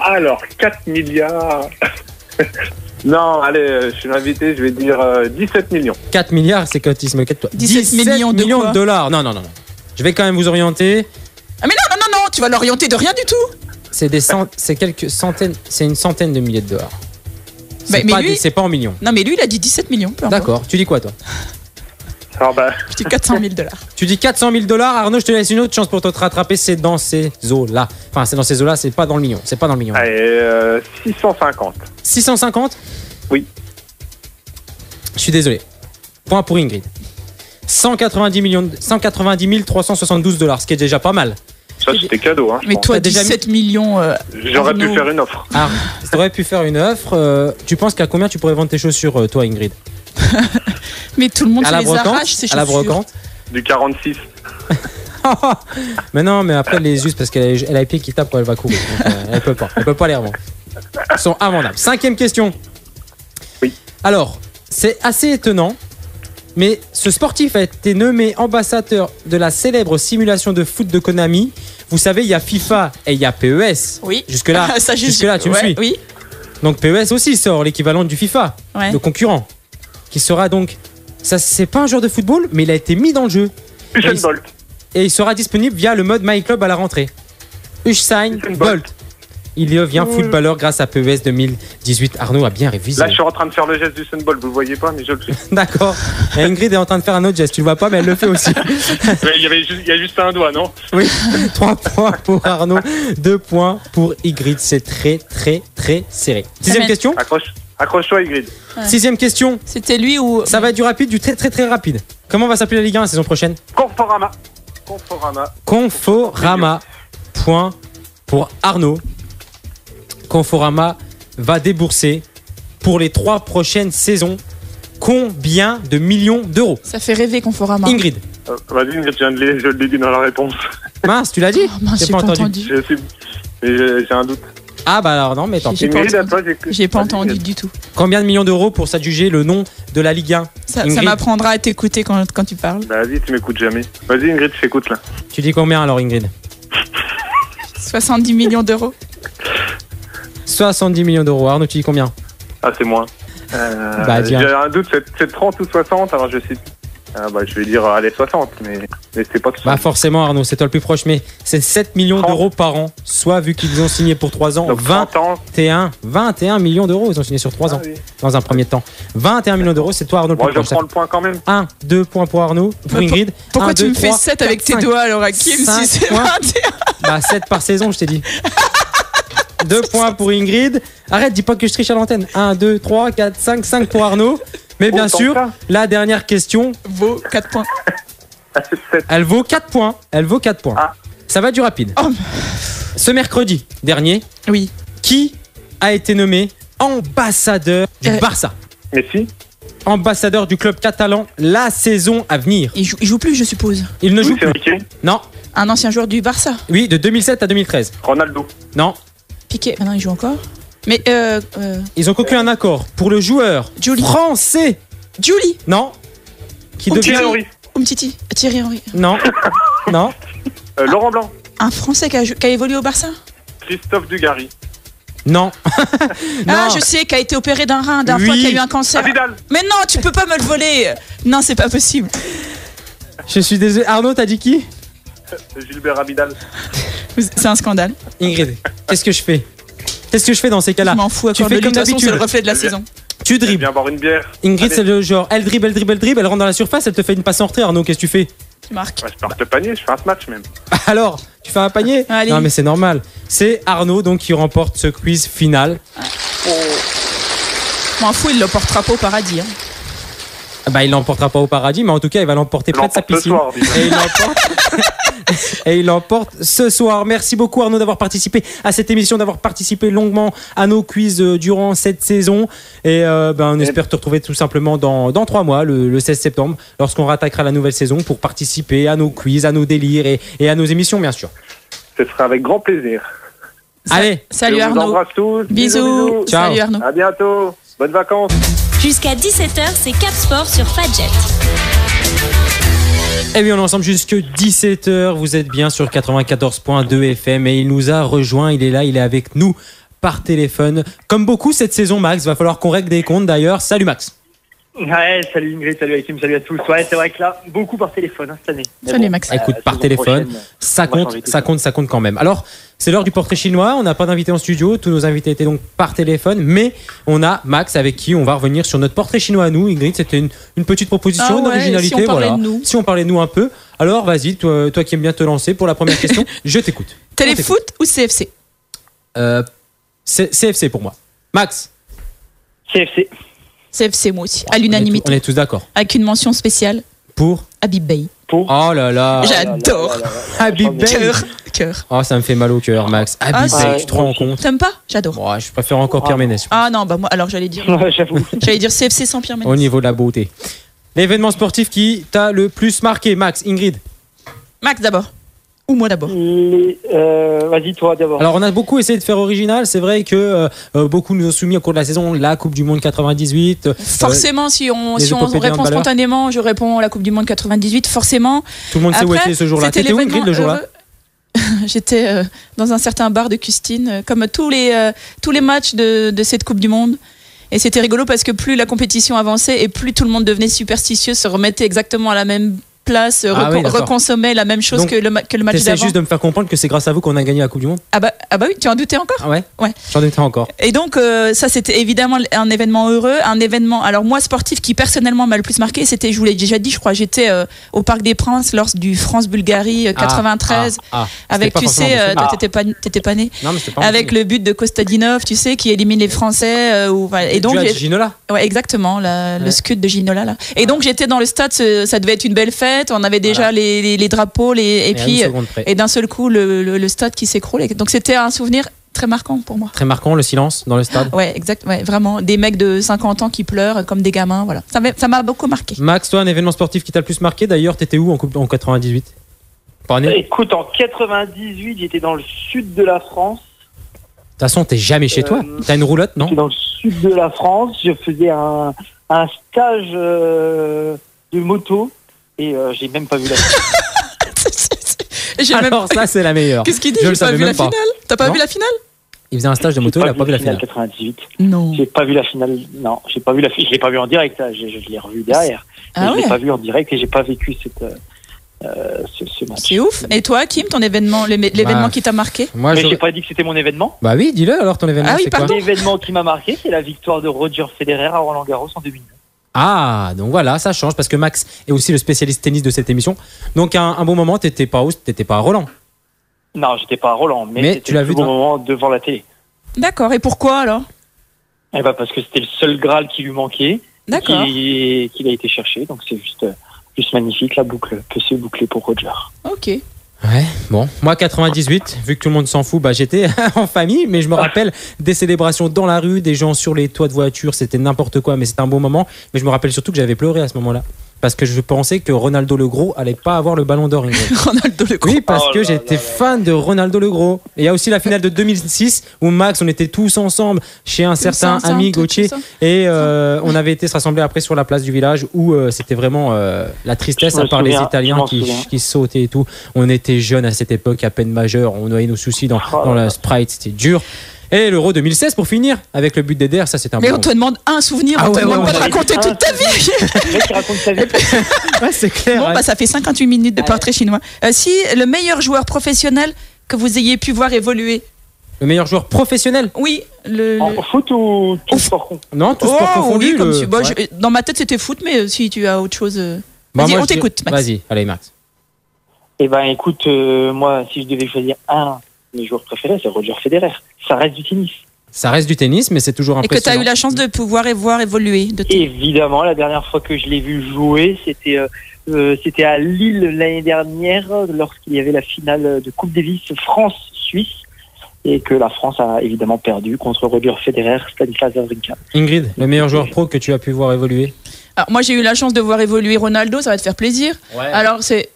Alors, 4 milliards. Non, allez, je suis l'invité, je vais dire 17 millions. 4 milliards, c'est quand il se moquait de toi. 17 millions de quoi? de dollars. Non. Je vais quand même vous orienter. Ah, mais non, tu vas l'orienter de rien du tout. C'est quelques centaines, c'est une centaine de milliers de dollars. Bah, C'est mais pas, lui- c'est pas en millions. Non, mais lui, il a dit 17 millions. peu importe. D'accord. Tu dis quoi, toi? Alors, bah, Je dis 400 000 $. Tu dis 400 000 $. Arnaud, je te laisse une autre chance pour te rattraper. C'est dans ces eaux-là. Enfin, c'est dans ces eaux-là, c'est pas dans le million. C'est pas dans le million. allez, 650. 650? Oui. Je suis désolé. Point pour Ingrid. 190 372 $, ce qui est déjà pas mal. Ça, c'était cadeau, hein. je Mais pense. toi, T'as déjà 17 millions. J'aurais pu Arnaud. faire une offre. Ah, tu aurais pu faire une offre. Tu penses qu'à combien tu pourrais vendre tes chaussures, toi, Ingrid? Mais tout le monde À se la les brocante? arrache, ces À la chaussures. brocante? Du 46. Mais non, mais après, elle les use parce qu'elle a les pieds qui tapent quand elle va courir. Donc, elle peut pas. Elle peut pas les revendre. Ils sont invendables. 5e question. Oui. Alors, c'est assez étonnant. Mais ce sportif a été nommé ambassadeur de la célèbre simulation de foot de Konami. Vous savez, il y a FIFA et il y a PES. Oui. Jusque-là, Ça, jusque-là tu me suis. Oui. Donc PES aussi sort l'équivalent du FIFA, Ouais. le concurrent, qui sera donc... Ça, c'est pas un joueur de football, mais il a été mis dans le jeu. Usain Bolt. Et il sera disponible via le mode My Club à la rentrée. Usain Usain Bolt. Bolt. Il devient footballeur grâce à PES 2018. Arnaud a bien révisé. Là, je suis en train de faire le geste du Sunball. Vous le voyez pas, mais je le fais. D'accord. Et Ingrid est en train de faire un autre geste. Tu le vois pas, mais elle le fait aussi. Mais il y a juste un doigt, non? Oui. 3 points pour Arnaud, 2 points pour Ingrid. C'est très, très, très serré. Sixième question. Accroche-toi, Ingrid. Ouais. Sixième question. C'était lui ou. Ça va être du rapide, du très, très, très rapide. Comment va s'appeler la Ligue 1 la saison prochaine? Conforama. Conforama. Point pour Arnaud. Conforama va débourser pour les 3 prochaines saisons combien de millions d'euros? Ça fait rêver Conforama. Ingrid. Vas-y, Ingrid, je l'ai dit dans la réponse. Mince, tu l'as dit? Oh, mince, j'ai pas entendu. J'ai un doute. Ah bah alors non, mais tant pis. J'ai pas Ingrid, à entendu. toi, J'ai pas Vas-y, entendu Ingrid. du tout. Combien de millions d'euros pour s'adjuger le nom de la Ligue 1? Ça Ingrid. m'apprendra à t'écouter quand tu parles. Bah, vas-y, tu m'écoutes jamais. Vas-y, Ingrid, je t'écoute là. Tu dis combien alors, Ingrid? 70 millions d'euros. 70 millions d'euros. Arnaud, tu dis combien? Ah, c'est moins. Bah, dis j'ai un doute, c'est 30 ou 60, alors je sais. Je vais dire, allez, 60, mais c'est pas tout Bah ça. forcément, Arnaud, c'est toi le plus proche, mais c'est 7 millions 30. d'euros par an. Soit, vu qu'ils ont signé pour 3 ans, Donc, 30 ans. 21 millions d'euros. Ils ont signé sur 3 ans, Ah, oui. dans un premier temps. 21 millions d'euros, c'est toi, Arnaud, le Moi, plus je proche. prends le point quand même. 1, 2 points pour Arnaud, pour Mais Ingrid. Pourquoi 1, tu 2, me fais 3, 7 avec 4, tes 5. doigts alors, Hakim, si 5 c'est points. 21? Bah 7 par saison, je t'ai dit. 2 points pour Ingrid. Arrête, dis pas que je triche à l'antenne. 1, 2, 3, 4, 5 pour Arnaud. Mais bien Autant sûr, que ça. la dernière question, Vaut 4 points. Ah, c'est 7. elle vaut 4 points. Elle vaut 4 points. Ah. Ça va du rapide. Oh. Ce mercredi dernier, Oui. qui a été nommé ambassadeur du Barça? Mais si. Ambassadeur du club catalan la saison à venir. Il joue plus, je suppose. Il ne joue Oui, c'est plus. Riquet. Non. Un ancien joueur du Barça. Oui, de 2007 à 2013. Ronaldo. Non. Piqué. Maintenant, il joue encore. Mais Ils ont conclu un accord pour le joueur Julie. français. Julie. Non. Qui Oh, devient... Thierry Henry. Umtiti. Thierry Henry. Non. Non. Laurent Blanc. Un Français qui a évolué au Barça. Christophe Dugarry. Non. Ah, je sais, qui a été opéré d'un rein, d'un Oui. foie, qui a eu un cancer. Vidal. Mais non, tu peux pas me le voler. Non, c'est pas possible. Je suis désolé. Arnaud, t'as dit qui? Gilbert Abidal. C'est un scandale. Ingrid, qu'est-ce que je fais? Qu'est-ce que je fais dans ces cas-là? Je m'en fous. Tu Accord fais de lui, comme de toute façon, c'est d'habitude. le reflet de la saison. Tu dribbles. Viens boire une bière. Ingrid, Allez. c'est le genre, elle dribble, elle rentre dans la surface, elle te fait une passe en retrait. Arnaud, qu'est-ce que tu fais? Tu marques. Ouais, je pars le panier, je fais un smash même. Alors, tu fais un panier? Allez. Non, mais c'est normal. C'est Arnaud donc qui remporte ce quiz final. M'en fous, il le portera pas au paradis. Hein. Bah, il l'emportera pas au paradis, mais en tout cas, il va l'emporter Je près de sa l'emporte ce piscine. soir, dis-donc. Et il l'emporte. Et il l'emporte ce soir. Merci beaucoup Arnaud d'avoir participé à cette émission, d'avoir participé longuement à nos quiz durant cette saison. Et on espère te retrouver tout simplement dans 3 mois, le 16 septembre, lorsqu'on rattaquera la nouvelle saison pour participer à nos quiz, à nos délires et à nos émissions, bien sûr. Ce sera avec grand plaisir. Allez, Salut Je vous Arnaud. embrasse tous. Bisous. Ciao. Salut Arnaud. À bientôt. Bonnes vacances. Jusqu'à 17h, c'est Cap Sport sur Fadjet. et bien on est ensemble jusque 17h. Vous êtes bien sur 94.2 FM et il nous a rejoint. Il est là, il est avec nous par téléphone. Comme beaucoup cette saison, Max, va falloir qu'on règle des comptes d'ailleurs. Salut Max. Ouais, salut Ingrid, salut Hakim, salut à tous. Ouais, c'est vrai que là, beaucoup par téléphone hein, cette année. Mais Salut bon, Max. Écoute, par saison téléphone, prochaine, ça on va compte, changer tout ça compte quand même. Alors, c'est l'heure du portrait chinois. On n'a pas d'invité en studio. Tous nos invités étaient donc par téléphone. Mais on a Max avec qui on va revenir sur notre portrait chinois à nous. Ingrid, c'était une petite proposition Ah ouais, d'originalité. si on parlait voilà. de nous. Si on parlait de nous un peu. Alors, vas-y, toi qui aimes bien te lancer pour la première question. Je t'écoute. Téléfoot ou CFC? C'est CFC pour moi. Max, CFC. CFC, moi aussi. À on l'unanimité. est tous d'accord. Avec une mention spéciale. Pour Habib Bey. Oh là là. J'adore. Habib Bey. Cœur. Oh, ça me fait mal au cœur, Max. Habib Ah, Bey, c'est- tu te rends compte? T'aimes pas? J'adore. Bon, je préfère encore Pierre Ménès. Ah non, bah moi, alors j'allais dire Ouais, j'avoue. CFC sans Pierre Au Ménès. niveau de la beauté. L'événement sportif qui t'a le plus marqué, Max, Ingrid. Max d'abord. Ou moi d'abord. Vas-y, toi d'abord. Alors, on a beaucoup essayé de faire original. C'est vrai que beaucoup nous ont soumis au cours de la saison la Coupe du Monde 98. Forcément, si on épopées de répond handballeurs. spontanément, je réponds la Coupe du Monde 98, forcément. Tout le monde sait où Après, était ce jour-là. c'était T'étais où, l'événement Ingrid, le jour-là? J'étais dans un certain bar de Custine, comme tous les matchs de cette Coupe du Monde. Et c'était rigolo parce que plus la compétition avançait et plus tout le monde devenait superstitieux, se remettait exactement à la même place, reconsommait la même chose Donc, que le match T'essaies d'avant. juste de me faire comprendre que c'est grâce à vous qu'on a gagné la Coupe du Monde? Ah bah oui, tu en doutais encore? Ah ouais? Ouais. J'en doutais encore. Et donc ça c'était évidemment un événement heureux, un événement, alors moi sportif qui personnellement m'a le plus marqué, c'était, je vous l'ai déjà dit, je crois, j'étais au Parc des Princes lors du France-Bulgarie 93, avec, tu sais, toi t'étais pas né, Non, mais c'était pas avec le but de Kostadinov, tu sais, qui élimine les Français, et donc Ginola. ouais, exactement, le scud de Ginola là. Et donc j'étais dans le stade, ça devait être une belle fête, on avait déjà les drapeaux, et puis et d'un seul coup le stade qui s'écroule. Donc c'était un souvenir très marquant pour moi. Très marquant, le silence dans le stade. Ouais, exact, ouais, vraiment. Des mecs de 50 ans qui pleurent comme des gamins, voilà. Ça m'a beaucoup marqué. Max, toi, un événement sportif qui t'a le plus marqué, d'ailleurs, t'étais où en 98? Pas né? Écoute, en 98, j'étais dans le sud de la France. De toute façon, t'es jamais chez toi. T'as une roulotte, non? J'étais dans le sud de la France. Je faisais un stage de moto et j'ai même pas vu la Alors ça, c'est la meilleure. Qu'est-ce qu'il dit? Je le J'ai pas savais vu la même pas. finale. T'as pas Non. vu la finale? Il faisait un stage de moto, il a pas vu la finale. 98. Non. J'ai pas vu la finale. Non, j'ai pas vu la finale. Je l'ai pas vu en direct. Ça. Je l'ai revu derrière. Mais je l'ai pas vu en direct et j'ai pas vécu ce match. C'est ouf. Et toi, Kim, ton événement, l'événement qui t'a marqué? Moi, Mais j'ai pas dit que c'était mon événement. Bah oui, dis-le alors, ton événement, Ah oui, c'est quoi? pardon. L'événement qui m'a marqué, c'est la victoire de Roger Federer à Roland-Garros en 2009. Ah, donc voilà, ça change parce que Max est aussi le spécialiste tennis de cette émission. Donc un bon moment, t'étais pas où? T'étais pas à Roland. Non, j'étais pas à Roland, mais tu l'as c'était vu le bon moment devant la télé. D'accord. Et pourquoi alors? Eh ben parce que c'était le seul Graal qui lui manquait, D'accord. qu'il a été chercher. Donc c'est juste magnifique, la boucle peut se boucler pour Roger. Ok. Ouais, bon, moi 98, vu que tout le monde s'en fout, bah j'étais en famille, mais je me rappelle des célébrations dans la rue, des gens sur les toits de voitures, c'était n'importe quoi, mais c'était un bon moment. Mais je me rappelle surtout que j'avais pleuré à ce moment-là. Parce que je pensais que Ronaldo le Gros allait pas avoir le ballon d'or. Ronaldo le Gros. Oui, parce que j'étais fan de Ronaldo le Gros. Et il y a aussi la finale de 2006 où Max, on était tous ensemble chez un certain ami Gauthier. Et on avait été se rassembler après sur la place du village où c'était vraiment la tristesse à part les Italiens qui sautaient et tout. On était jeunes à cette époque, à peine majeurs. On noyait nos soucis dans la Sprite. C'était dur. Et l'Euro 2016 pour finir, avec le but d'Eder, ça c'est un Mais bon on te demande un souvenir, on te demande pas de raconter toute ta vie. Le mec qui raconte sa vie. Ouais, c'est clair. Bon, bah ça fait 58 minutes de portrait chinois. Si le meilleur joueur professionnel que vous ayez pu voir évoluer. Le meilleur joueur professionnel? Oui. En foot ou tout sport con? Non, tout sport confondu. Oui, comme dans ma tête c'était foot, mais si tu as autre chose. Bah, vas-y, moi, on t'écoute, Max. Vas-y, allez Max. Eh ben écoute, moi si je devais choisir un de mes joueurs préférés, c'est Roger Federer. Ça reste du tennis. Ça reste du tennis, mais c'est toujours impressionnant. Et que tu as eu la chance de pouvoir voir évoluer. Évidemment, la dernière fois que je l'ai vu jouer, c'était à Lille l'année dernière, lorsqu'il y avait la finale de Coupe Davis France-Suisse, et que la France a évidemment perdu contre Roger Federer, Stanislas Wawrinka. Ingrid, le meilleur joueur pro que tu as pu voir évoluer? Alors, moi, j'ai eu la chance de voir évoluer Ronaldo, ça va te faire plaisir. Ouais. Alors, c'est,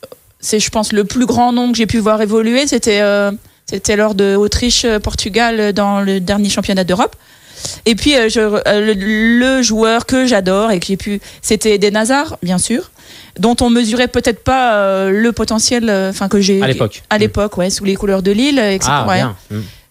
je pense, le plus grand nom que j'ai pu voir évoluer, c'était lors de Autriche-Portugal dans le dernier championnat d'Europe. Et puis le joueur que j'adore et que j'ai pu, c'était Eden Hazard, bien sûr, dont on mesurait peut-être pas le potentiel, que j'ai à l'époque, ouais, sous les couleurs de Lille, etc. Ah, ouais. bien.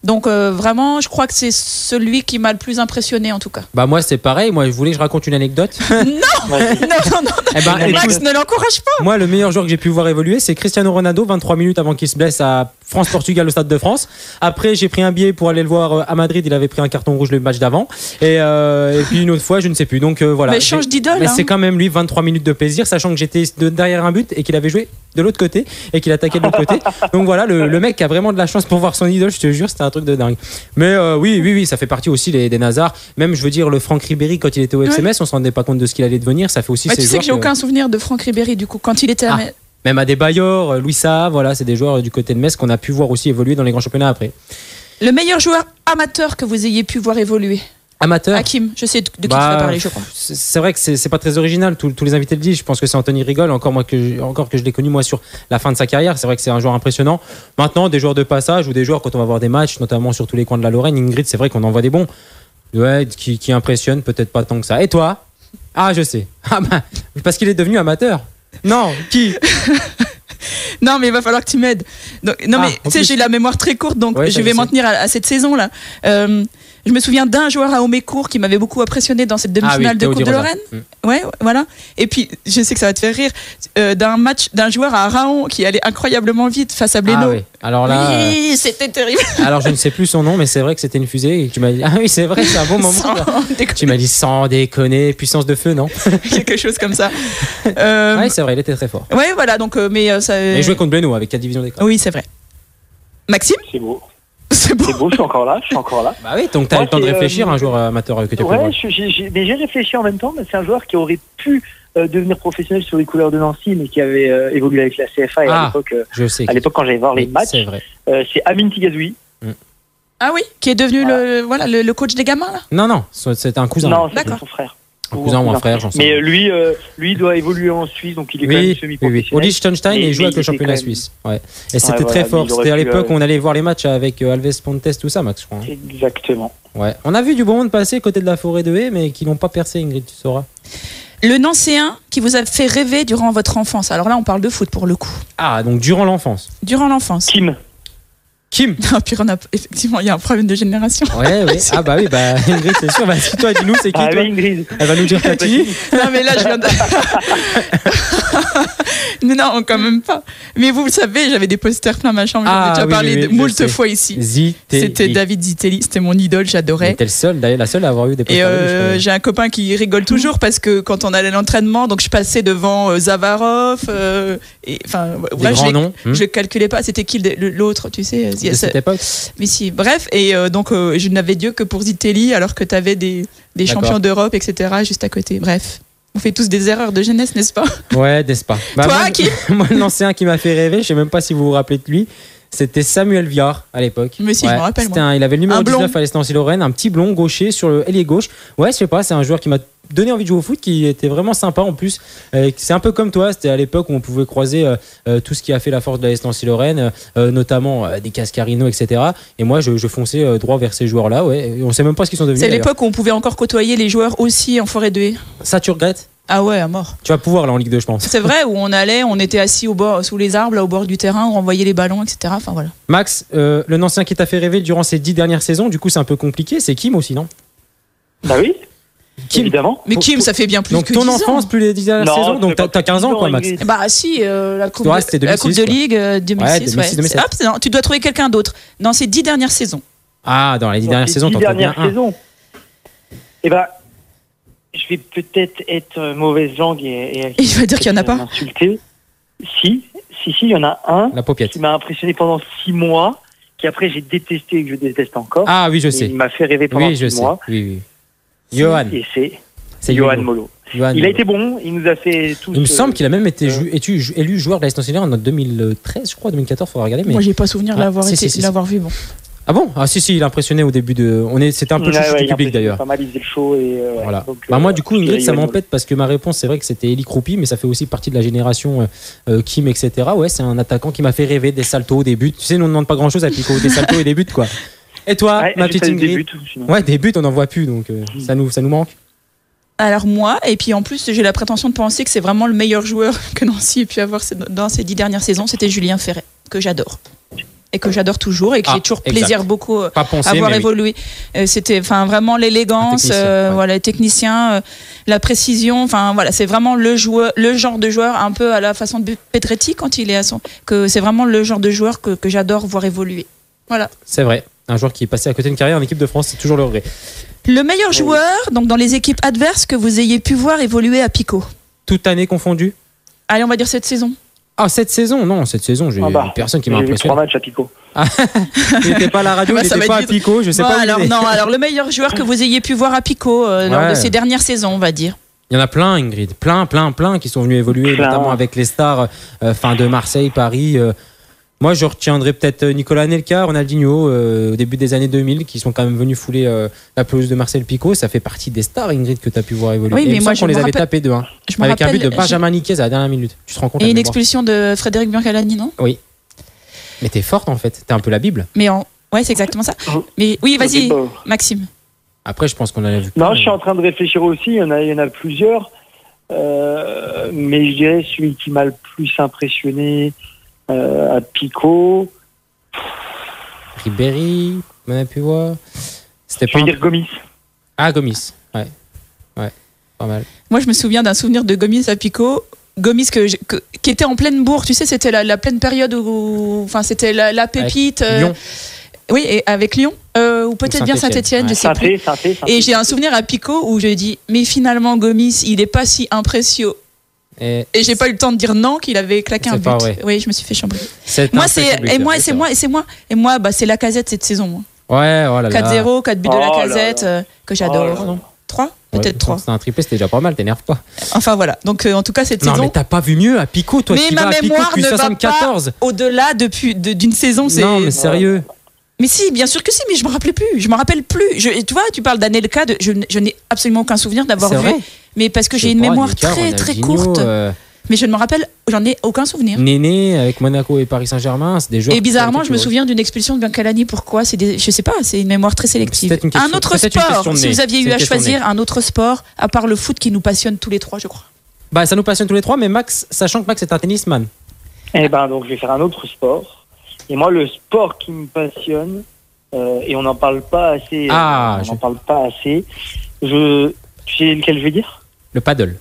Donc vraiment, je crois que c'est celui qui m'a le plus impressionné en tout cas. Bah moi c'est pareil, moi je voulais que je raconte une anecdote. Non. Eh ben, Max, ne l'encourage pas. Moi le meilleur joueur que j'ai pu voir évoluer c'est Cristiano Ronaldo, 23 minutes avant qu'il se blesse à France-Portugal au Stade de France. Après j'ai pris un billet pour aller le voir à Madrid, il avait pris un carton rouge le match d'avant. Et puis une autre fois je ne sais plus. Donc voilà. Mais change d'idole. Mais c'est quand même lui 23 minutes de plaisir, sachant que j'étais derrière un but et qu'il avait joué de l'autre côté et qu'il attaquait de l'autre côté. Donc voilà, le mec a vraiment de la chance pour voir son idole, je te jure, c'était un truc de dingue. Mais oui, ça fait partie aussi des Hazard. Même je veux dire le Franck Ribéry quand il était au FCMS, on se rendait pas compte de ce qu'il allait devenir. Ça fait aussi. Tu sais que j'ai aucun souvenir de Franck Ribéry du coup quand il était à Metz. Même Adebayor, Louis Saha, voilà, c'est des joueurs du côté de Metz qu'on a pu voir aussi évoluer dans les grands championnats après. Le meilleur joueur amateur que vous ayez pu voir évoluer? Amateur. Hakim, je sais de qui tu vas parler, je crois. C'est vrai que c'est pas très original. Tous les invités le disent. Je pense que c'est Anthony Rigol, encore que je l'ai connu moi sur la fin de sa carrière. C'est vrai que c'est un joueur impressionnant. Maintenant, des joueurs de passage ou des joueurs quand on va voir des matchs, notamment sur tous les coins de la Lorraine, Ingrid, c'est vrai qu'on en voit des bons. Ouais, qui impressionnent, peut-être pas tant que ça. Et toi? Ah, je sais. Ah bah, parce qu'il est devenu amateur. Non, qui? Non, mais il va falloir que tu m'aides. Donc, non, mais tu sais, j'ai la mémoire très courte, donc ouais, je vais m'en tenir à cette saison-là. Je me souviens d'un joueur à Homécourt qui m'avait beaucoup impressionné dans cette demi-finale de Coupe de Lorraine. Ouais, voilà. Et puis, je sais que ça va te faire rire, d'un joueur à Raon qui allait incroyablement vite face à Blénaud. Ah oui. Alors là, oui, c'était terrible. Alors je ne sais plus son nom, mais c'est vrai que c'était une fusée et tu m'as dit ah oui c'est vrai, c'est un bon moment. Tu m'as dit sans déconner, puissance de feu, non? Quelque chose comme ça. Ouais, c'est vrai, il était très fort. Ouais, voilà. Donc, mais ça. Il jouait contre Blénaud avec 4 divisions d'écart. Oui, c'est vrai. Maxime? C'est beau. C'est beau. C'est beau, je suis encore là. Bah oui, donc t'as eu le temps de réfléchir, un joueur amateur que tu as pu voir. Ouais, mais j'ai réfléchi en même temps, mais c'est un joueur qui aurait pu devenir professionnel sur les couleurs de Nancy, mais qui avait évolué avec la CFA et à l'époque quand j'allais voir les matchs. C'est vrai. C'est Amin Tigazoui. Ah oui, qui est devenu le coach des gamins là? Non, c'était un cousin. Non, c'était son frère. Un cousin ou un frère, j'en sais. Mais lui doit évoluer en Suisse, donc il est quand même semi-professionnel. Oui. Au Liechtenstein, il joue avec le championnat suisse. Ouais. Et c'était très fort. C'était à l'époque où on allait voir les matchs avec Alves Pontes, tout ça, Max, je crois. Exactement. Ouais. On a vu du bon monde passer côté de la forêt de Haye, mais qui n'ont pas percé, Ingrid, tu sauras. Le Nancéen qui vous a fait rêver durant votre enfance. Alors là, on parle de foot pour le coup. Ah, donc durant l'enfance. Durant l'enfance. Kim. Non, puis effectivement, il y a un problème de génération. Ouais. Ah bah oui, Ingrid, c'est sûr. Vas-y, toi, dis-nous, c'est qui toi? Ingrid. Elle va nous dire Tati. Non, mais là, je viens de... Non, quand même pas. Mais vous le savez, j'avais des posters plein ma chambre. J'en ai déjà parlé moult fois ici. C'était David Zitelli, c'était mon idole, j'adorais. T'es la seule à avoir eu des posters. Et j'ai un copain qui rigole toujours parce que quand on allait à l'entraînement, donc je passais devant Zavarov. Enfin, je calculais pas. C'était qui l'autre, tu sais? De cette époque. Mais si, bref, et donc je n'avais Dieu que pour Zitelli alors que tu avais des champions d'Europe, etc. juste à côté. Bref, on fait tous des erreurs de jeunesse, n'est-ce pas? Ouais, n'est-ce pas? Toi, qui moi, l'ancien qui m'a fait rêver, je sais même pas si vous vous rappelez de lui, c'était Samuel Viard à l'époque. Mais si, je me rappelle. Il avait le numéro 19 à l'Est-Nancy-Lorraine, un petit blond gaucher sur le ailier gauche. Ouais, je sais pas, c'est un joueur qui m'a donné envie de jouer au foot, qui était vraiment sympa en plus. C'est un peu comme toi, c'était à l'époque où on pouvait croiser tout ce qui a fait la force de la Nancy-Lorraine, notamment des Cascarino, etc. Et moi, je fonçais droit vers ces joueurs-là. Ouais. Et on sait même pas ce qu'ils sont devenus. C'est l'époque où on pouvait encore côtoyer les joueurs aussi en forêt de Haye. Ça, tu regrettes? Ah ouais, à mort. Tu vas pouvoir là en Ligue 2, je pense. C'est vrai, où on était assis sous les arbres, là, au bord du terrain, où on envoyait les ballons, etc. Enfin voilà. Max, le Nancéen qui t'a fait rêver durant ces 10 dernières saisons, du coup c'est un peu compliqué, c'est Kim aussi, non? Bah oui. Kim, évidemment. Mais Kim, ça fait bien plus donc que 10 ans. Donc ton enfance, plus les 10 dernières saisons, donc t'as 15 ans quoi, Max? Bah si, la Coupe de Ligue 2006. Ouais, 2007. Hop, non, tu dois trouver quelqu'un d'autre dans ces 10 dernières saisons. Ah, dans les 10 dernières saisons, t'en trouves bien un. Eh bah, je vais peut-être être mauvaise langue et je vais dire qu'il n'y en a pas. M'insulter. Si, il y en a un qui m'a impressionné pendant 6 mois, qui après j'ai détesté et que je déteste encore. Ah oui, je sais. Il m'a fait rêver pendant 6 mois. Oui. Johan. Et c'est Johan Molo. Il a été bon, il nous a fait tous. Il me semble qu'il a même été élu joueur de la Nancy-Lorraine en 2013, je crois, 2014, il faudra regarder. Mais... Moi, j'ai pas souvenir de l'avoir vu, bon. Ah bon? Ah si, il a impressionné au début de... C'était un peu chouchou du public d'ailleurs. Pas mal, il faisait le show et... voilà. Donc, moi du coup, Ingrid, ça m'embête parce que ma réponse, c'est vrai que c'était Eli Kroupi, mais ça fait aussi partie de la génération Kim, etc. Ouais, c'est un attaquant qui m'a fait rêver des saltos, des buts. Tu sais, nous on ne demande pas grand chose à Pico, des saltos et des buts quoi. Et toi, ma petite Ingrid? Ouais, des buts, on n'en voit plus, donc ça nous manque. Alors moi, et puis en plus, j'ai la prétention de penser que c'est vraiment le meilleur joueur que Nancy ait pu avoir dans ces 10 dernières saisons, c'était Julien Ferret, que j'adore. Et que j'adore toujours et que j'ai toujours plaisir beaucoup à voir évoluer. C'était vraiment l'élégance, le technicien, la précision. Enfin voilà, c'est vraiment le genre de joueur un peu à la façon de Pedretti quand il est que c'est vraiment le genre de joueur que j'adore voir évoluer. Voilà. C'est vrai. Un joueur qui est passé à côté d'une carrière en équipe de France, c'est toujours le regret. Le meilleur joueur, donc dans les équipes adverses que vous ayez pu voir évoluer à Pico. Toute année confondue. Allez, on va dire cette saison. Ah, cette saison, j'ai personne qui m'a impressionné. J'ai vu 3 matchs à Pico. Il n'était pas à la radio, il n'était pas à Pico, je sais pas. Alors le meilleur joueur que vous ayez pu voir à Pico lors de ces dernières saisons, on va dire. Il y en a plein, Ingrid, plein qui sont venus évoluer, notamment avec les stars de Marseille, Paris. Moi, je retiendrai peut-être Nicolas Anelka, Ronaldinho, au début des années 2000, qui sont quand même venus fouler la pelouse de Marcel Picot. Ça fait partie des stars, Ingrid, que tu as pu voir évoluer. Oui, mais et moi, on les avait tapés 2-1. Avec un but de Benjamin Niquez à la dernière minute. Tu te rends compte? Et une expulsion de Frédéric Biancalani, non? Oui. Mais t'es forte, en fait. T'es un peu la Bible. Mais ouais, c'est exactement ça. Mais oui, vas-y, Maxime. Après, je pense qu'on en a vu. Non, je suis en train de réfléchir aussi. Il y en a plusieurs. Mais je dirais celui qui m'a le plus impressionné à Picot. Ribéry, on a pu voir. C'était Je vais dire Gomis. Ah, Gomis, ouais, pas mal. Moi, je me souviens d'un souvenir de Gomis à Picot. Gomis qui était en pleine bourre, tu sais, c'était la pleine période où, enfin, c'était la pépite. Lyon. Oui, et avec Lyon, ou peut-être bien Saint-Étienne, je sais plus. Et j'ai un souvenir à Picot où je dis, mais finalement Gomis, il est pas si impressionnant. Et j'ai pas eu le temps de dire non qu'il avait claqué un but. Oui, je me suis fait chambrer. Moi, c'est Lacazette cette saison. Moi. Ouais, voilà. 4-0, 4 buts de Lacazette que j'adore. 3 peut-être 3. C'était un triplé, c'était déjà pas mal, t'énerve pas. Enfin voilà, donc en tout cas cette saison. Non mais t'as pas vu mieux à Picot, toi qui vas à Picot depuis 74. Va pas au-delà d'une saison. Non mais sérieux. Mais si, bien sûr que si, mais je me rappelais plus. Je me rappelle plus. Tu vois, tu parles d'Anelka, je n'ai absolument aucun souvenir d'avoir vu. Mais parce que j'ai une mémoire très très courte. Mais je ne me rappelle, j'en ai aucun souvenir. Néné avec Monaco et Paris Saint-Germain, c'est des joueurs. Et bizarrement, je me souviens d'une expulsion de Biancalani. Pourquoi? Je sais pas, c'est une mémoire très sélective. Un autre sport, si vous aviez eu à choisir un autre sport, à part le foot qui nous passionne tous les trois, je crois. Bah, ça nous passionne tous les trois, mais Max, sachant que Max est un tennisman. Eh ben, donc je vais faire un autre sport. Et moi, le sport qui me passionne, et on n'en parle pas assez. On n'en parle pas assez. Tu sais lequel je vais dire? Le paddle.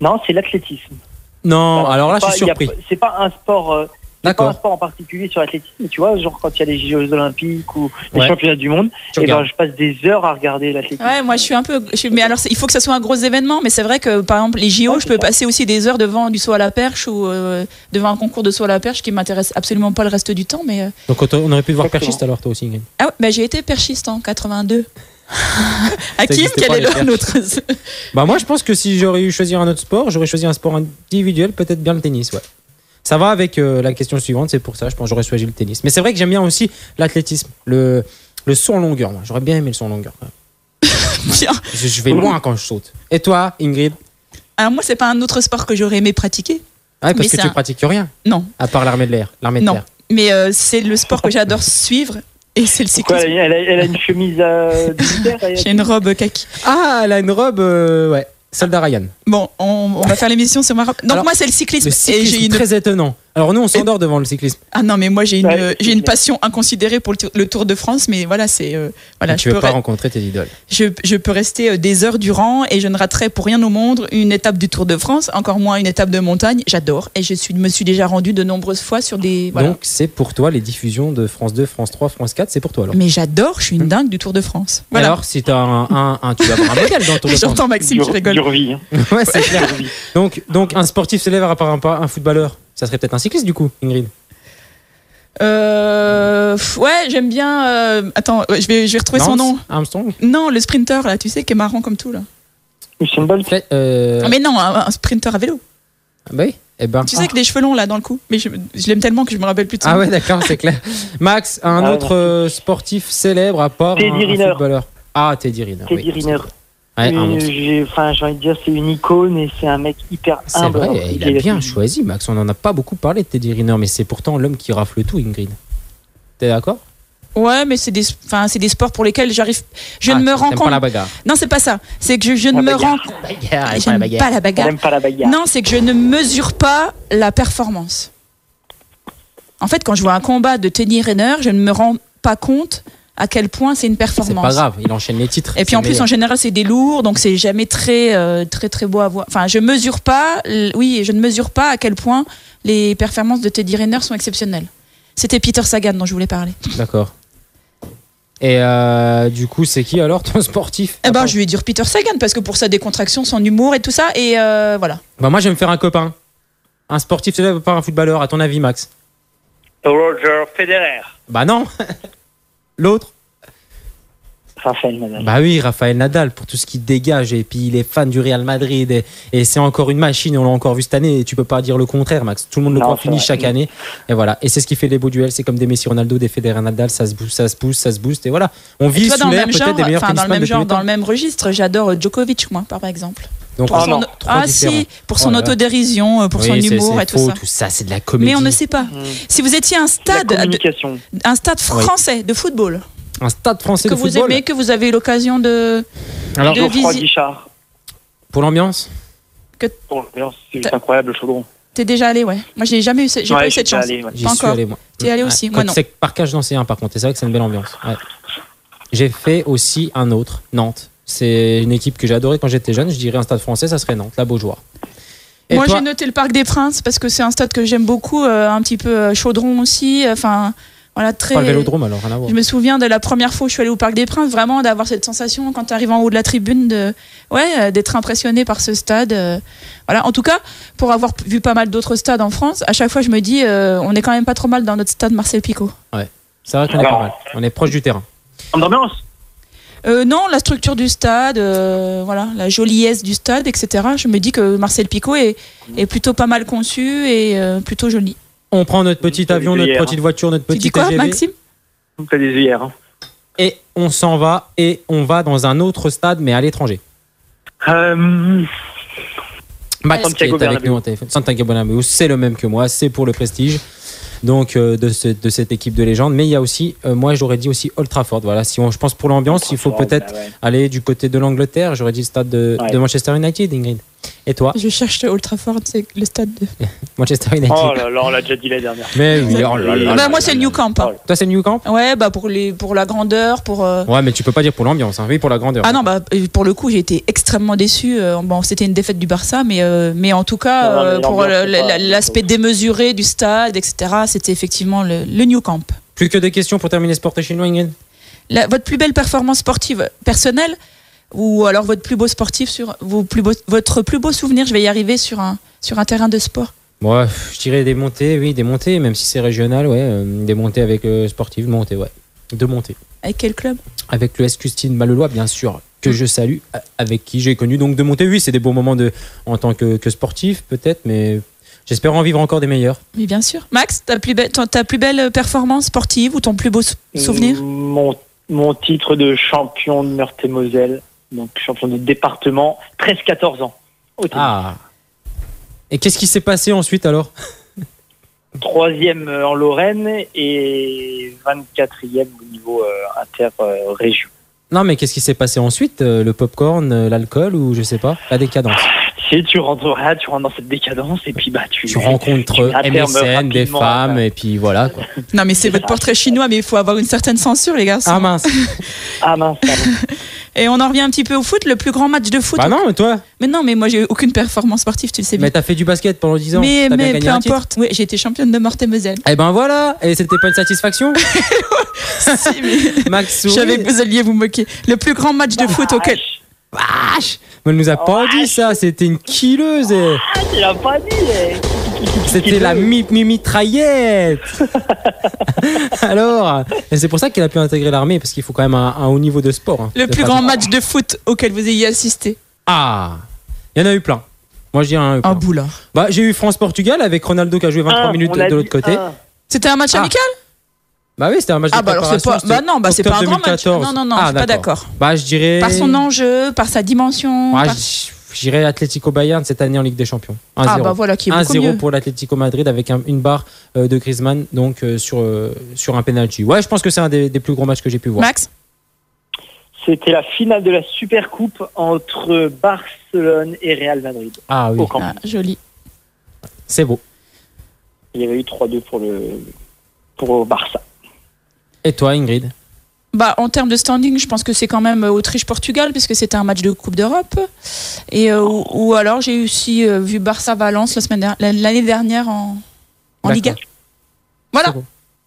Non, c'est l'athlétisme. Non, alors là, je suis surpris. C'est pas un sport. D'accord. Pas un sport en particulier sur l'athlétisme, tu vois, genre quand il y a les Jeux Olympiques ou les championnats du monde, et ben je passe des heures à regarder l'athlétisme. Ouais, moi je suis un peu. Mais alors, il faut que ça soit un gros événement, mais c'est vrai que par exemple, les JO, je peux passer aussi des heures devant du saut à la perche ou devant un concours de saut à la perche qui m'intéresse absolument pas le reste du temps. Mais, Donc on aurait pu te voir perchiste alors, toi aussi, Ingrid. Ah ouais, bah, j'ai été perchiste en 82. Hakim, quel est le nôtre? Bah, moi je pense que si j'aurais eu choisi un autre sport, j'aurais choisi un sport individuel, peut-être bien le tennis, ouais. Ça va avec la question suivante, c'est pour ça, je pense que j'aurais choisi le tennis. Mais c'est vrai que j'aime bien aussi l'athlétisme, le saut en longueur. Moi. J'aurais bien aimé le saut en longueur. Je vais loin quand je saute. Et toi, Ingrid? Alors moi, c'est pas un autre sport que j'aurais aimé pratiquer. Ah, parce que tu pratiques rien? Non. À part l'armée de l'air, l'armée de terre. Mais c'est le sport que j'adore suivre. Et c'est le cyclisme. Pourquoi, elle a une chemise militaire? J'ai une robe kaki. Ah, elle a une robe, ouais. Soldat Ryan. Bon, on va faire l'émission sur ma robe. Donc alors, moi, c'est le cyclisme. Et j'ai très étonnant. Alors nous, on s'endort devant le cyclisme. Ah non, mais moi, j'ai une passion inconsidérée pour le Tour de France. Mais voilà, c'est... voilà, tu ne veux pas rencontrer tes idoles. Je peux rester des heures durant et je ne raterai pour rien au monde une étape du Tour de France, encore moins une étape de montagne. J'adore. Et me suis déjà rendue de nombreuses fois sur des... Voilà. Donc c'est pour toi les diffusions de France 2, France 3, France 4, c'est pour toi alors? Mais j'adore, je suis une dingue du Tour de France. Voilà. Alors, si tu as tu vas avoir un modèle dans le Tour de France. J'entends Maxime qui rigole. Vie, hein. Ouais, c'est clair. Donc un sportif célèbre à part un footballeur, ça serait peut-être un cycliste du coup, Ingrid? Ouais, j'aime bien. Attends, je vais retrouver son nom. Armstrong? Non, le sprinter là, tu sais, qui est marrant comme tout là. Usain Bolt. Mais non, un sprinter à vélo. Ah bah oui. Eh ben. Tu sais que des cheveux longs là dans le cou. Mais je l'aime tellement que je me rappelle plus de ça. Ah ouais, d'accord, c'est clair. Max, un autre sportif célèbre à part un footballeur. Ah, Teddy Riner. Teddy Riner. Ouais, j'ai envie de dire, c'est une icône et c'est un mec hyper humble. C'est vrai, il a bien choisi, Max. On n'en a pas beaucoup parlé de Teddy Riner, mais c'est pourtant l'homme qui rafle tout, Ingrid. T'es d'accord? Ouais, mais c'est des sports pour lesquels j'arrive. Je ne me rends compte. Pas la bagarre. Non, c'est pas ça. C'est que je ne me rends compte. J'aime pas la bagarre. J'aime pas la bagarre. Non, c'est que je ne mesure pas la performance. En fait, quand je vois un combat de Teddy Riner, je ne me rends pas compte à quel point c'est une performance. C'est pas grave, il enchaîne les titres. Et puis en plus, en général, c'est des lourds, donc c'est jamais très beau à voir. Enfin, je ne mesure pas à quel point les performances de Teddy Riner sont exceptionnelles. C'était Peter Sagan dont je voulais parler. D'accord. Et du coup, c'est qui alors ton sportif? Eh ben, je vais dire Peter Sagan parce que pour sa décontraction, son humour et tout ça, et voilà. Bah moi, je vais me faire un copain. Un sportif célèbre par un footballeur, à ton avis, Max? Roger Federer. Bah non. L'autre? Rafael Nadal. Bah oui, Rafael Nadal, pour tout ce qu'il dégage. Et puis, il est fan du Real Madrid. Et c'est encore une machine. On l'a encore vu cette année. Et tu peux pas dire le contraire, Max. Tout le monde le confine chaque année. Et voilà. Et c'est ce qui fait les beaux duels. C'est comme des Messi Ronaldo, des Federer Nadal. Ça se booste, ça se pousse, ça se booste. Et voilà. On vit sous l'air peut-être des meilleurs tennisman depuis longtemps. Dans le même registre, j'adore Djokovic, moi, par exemple. Donc, pour son autodérision, pour son humour et tout ça. Tout ça, c'est de la comédie. Mais on ne sait pas. Si vous étiez un stade français de football. Un stade français de football. Que vous aimez, que vous avez eu l'occasion de visiter. Pour l'ambiance. Pour l'ambiance, c'est juste incroyable le chaudron. T'es déjà allé, ouais. Moi, j'ai jamais eu cette chance. J'y suis allé, moi. T'es allé aussi, moi non. C'est Parcage d'Ancien, par contre. Et c'est vrai que c'est une belle ambiance. Ouais. J'ai fait aussi un autre, Nantes. C'est une équipe que j'ai adorée quand j'étais jeune. Je dirais un stade français, ça serait Nantes, la Beaujoire. Moi, j'ai noté le Parc des Princes parce que c'est un stade que j'aime beaucoup, un petit peu chaudron aussi. Enfin, voilà, très. Pas le Vélodrome alors, rien à voir. Je me souviens de la première fois où je suis allée au Parc des Princes, vraiment d'avoir cette sensation quand tu arrives en haut de la tribune d'être impressionné par ce stade. Voilà. En tout cas, pour avoir vu pas mal d'autres stades en France, à chaque fois je me dis, on est quand même pas trop mal dans notre stade Marcel Picot. Ouais, c'est vrai qu'on est pas mal. On est proche du terrain. En ambiance. Non, la structure du stade, voilà, la joliesse du stade, etc. Je me dis que Marcel Picot est plutôt pas mal conçu et plutôt joli. On prend notre petit avion, notre petite voiture, notre petit TGV. Tu dis quoi, Maxime ? On fait des œillères. Et on s'en va et on va dans un autre stade, mais à l'étranger. Max qui est avec nous au téléphone. Santiago Bernabéu, c'est le même que moi, c'est pour le prestige. Donc de cette équipe de légende, mais il y a aussi, moi j'aurais dit aussi Old Trafford. Voilà, je pense pour l'ambiance, il faut peut-être aller du côté de l'Angleterre. J'aurais dit le stade de Manchester United, Ingrid. Et toi ? Je cherche Old Trafford, c'est le stade de Manchester United. Oh là là, on l'a déjà dit l'année dernière. Mais oui, oh là là. Bah, moi c'est le New Camp. Hein. Toi c'est le New Camp ? Ouais, bah pour la grandeur, pour. Ouais, mais tu peux pas dire pour l'ambiance, hein. Oui, pour la grandeur. Ah non, bah pour le coup j'ai été extrêmement déçu. Bon, c'était une défaite du Barça, mais en tout cas pour l'aspect démesuré du stade, etc. C'était effectivement le New Camp. Plus que des questions pour terminer Sport chez nous, Ingrid. Votre plus belle performance sportive personnelle ou alors votre plus beau souvenir, je vais y arriver sur un terrain de sport. Ouais, je dirais des montées, même si c'est régional, ouais, des montées avec sportives, deux montées. Avec quel club ? Avec le S Custine Mallelois, bien sûr, que je salue, avec qui j'ai connu donc deux montées. Oui, c'est des beaux moments en tant que sportif, peut-être, mais j'espère en vivre encore des meilleurs. Oui, bien sûr. Max, ta plus belle performance sportive ou ton plus beau souvenir ? Mon titre de champion de Meurthe-et-Moselle, donc champion de département, 13-14 ans. Ah. Et qu'est-ce qui s'est passé ensuite alors ? 3e en Lorraine et 24e au niveau inter-région. Non, mais qu'est-ce qui s'est passé ensuite ? Le popcorn, l'alcool ou je sais pas, la décadence ? Tu rentres dans cette décadence et puis tu rencontres MSN, des femmes et puis voilà quoi. Non mais c'est votre portrait chinois, mais il faut avoir une certaine censure les garçons. Ah mince. Et on en revient un petit peu au foot, le plus grand match de foot. Bah non, mais toi. Mais non, mais moi j'ai eu aucune performance sportive, tu le sais bien. Mais t'as fait du basket pendant 10 ans. Mais peu importe. Oui, j'ai été championne de Meurthe-et-Moselle. Et ben voilà. Et c'était pas une satisfaction. Si, mais Max, j'avais que vous alliez vous moquer. Le plus grand match de foot auquel. Vache. Mais elle nous a pas dit ça. C'était une killeuse. Tu l'as pas dit. C'était la mitraillette. Alors, et c'est pour ça qu'elle a pu intégrer l'armée, parce qu'il faut quand même un haut niveau de sport. Hein, le plus grand match de foot auquel vous ayez assisté. Ah, il y en a eu plein. Moi, je dirais un boulard. Bah, j'ai eu France-Portugal avec Ronaldo qui a joué 23 minutes de l'autre côté. C'était un match amical ? Bah oui, c'était un match de préparation. Alors c'est pas. Bah non, c'est pas un grand match. Non, je suis pas d'accord. Bah, je dirais. Par son enjeu, par sa dimension. Je dirais Atlético Bayern cette année en Ligue des Champions. 1-0. Ah bah voilà, qui est beaucoup 1-0 mieux. pour l'Atlético Madrid avec une barre de Griezmann donc sur un penalty. Ouais, je pense que c'est un des plus gros matchs que j'ai pu voir. Max ? C'était la finale de la Supercoupe entre Barcelone et Real Madrid. Ah oui. Joli. C'est beau. Il y avait eu 3-2 pour Barça. Et toi, Ingrid ? Bah, en termes de standing, je pense que c'est quand même Autriche-Portugal, puisque c'était un match de Coupe d'Europe. Et, ou alors, j'ai aussi vu Barça-Valence l'année dernière en Liga. Voilà.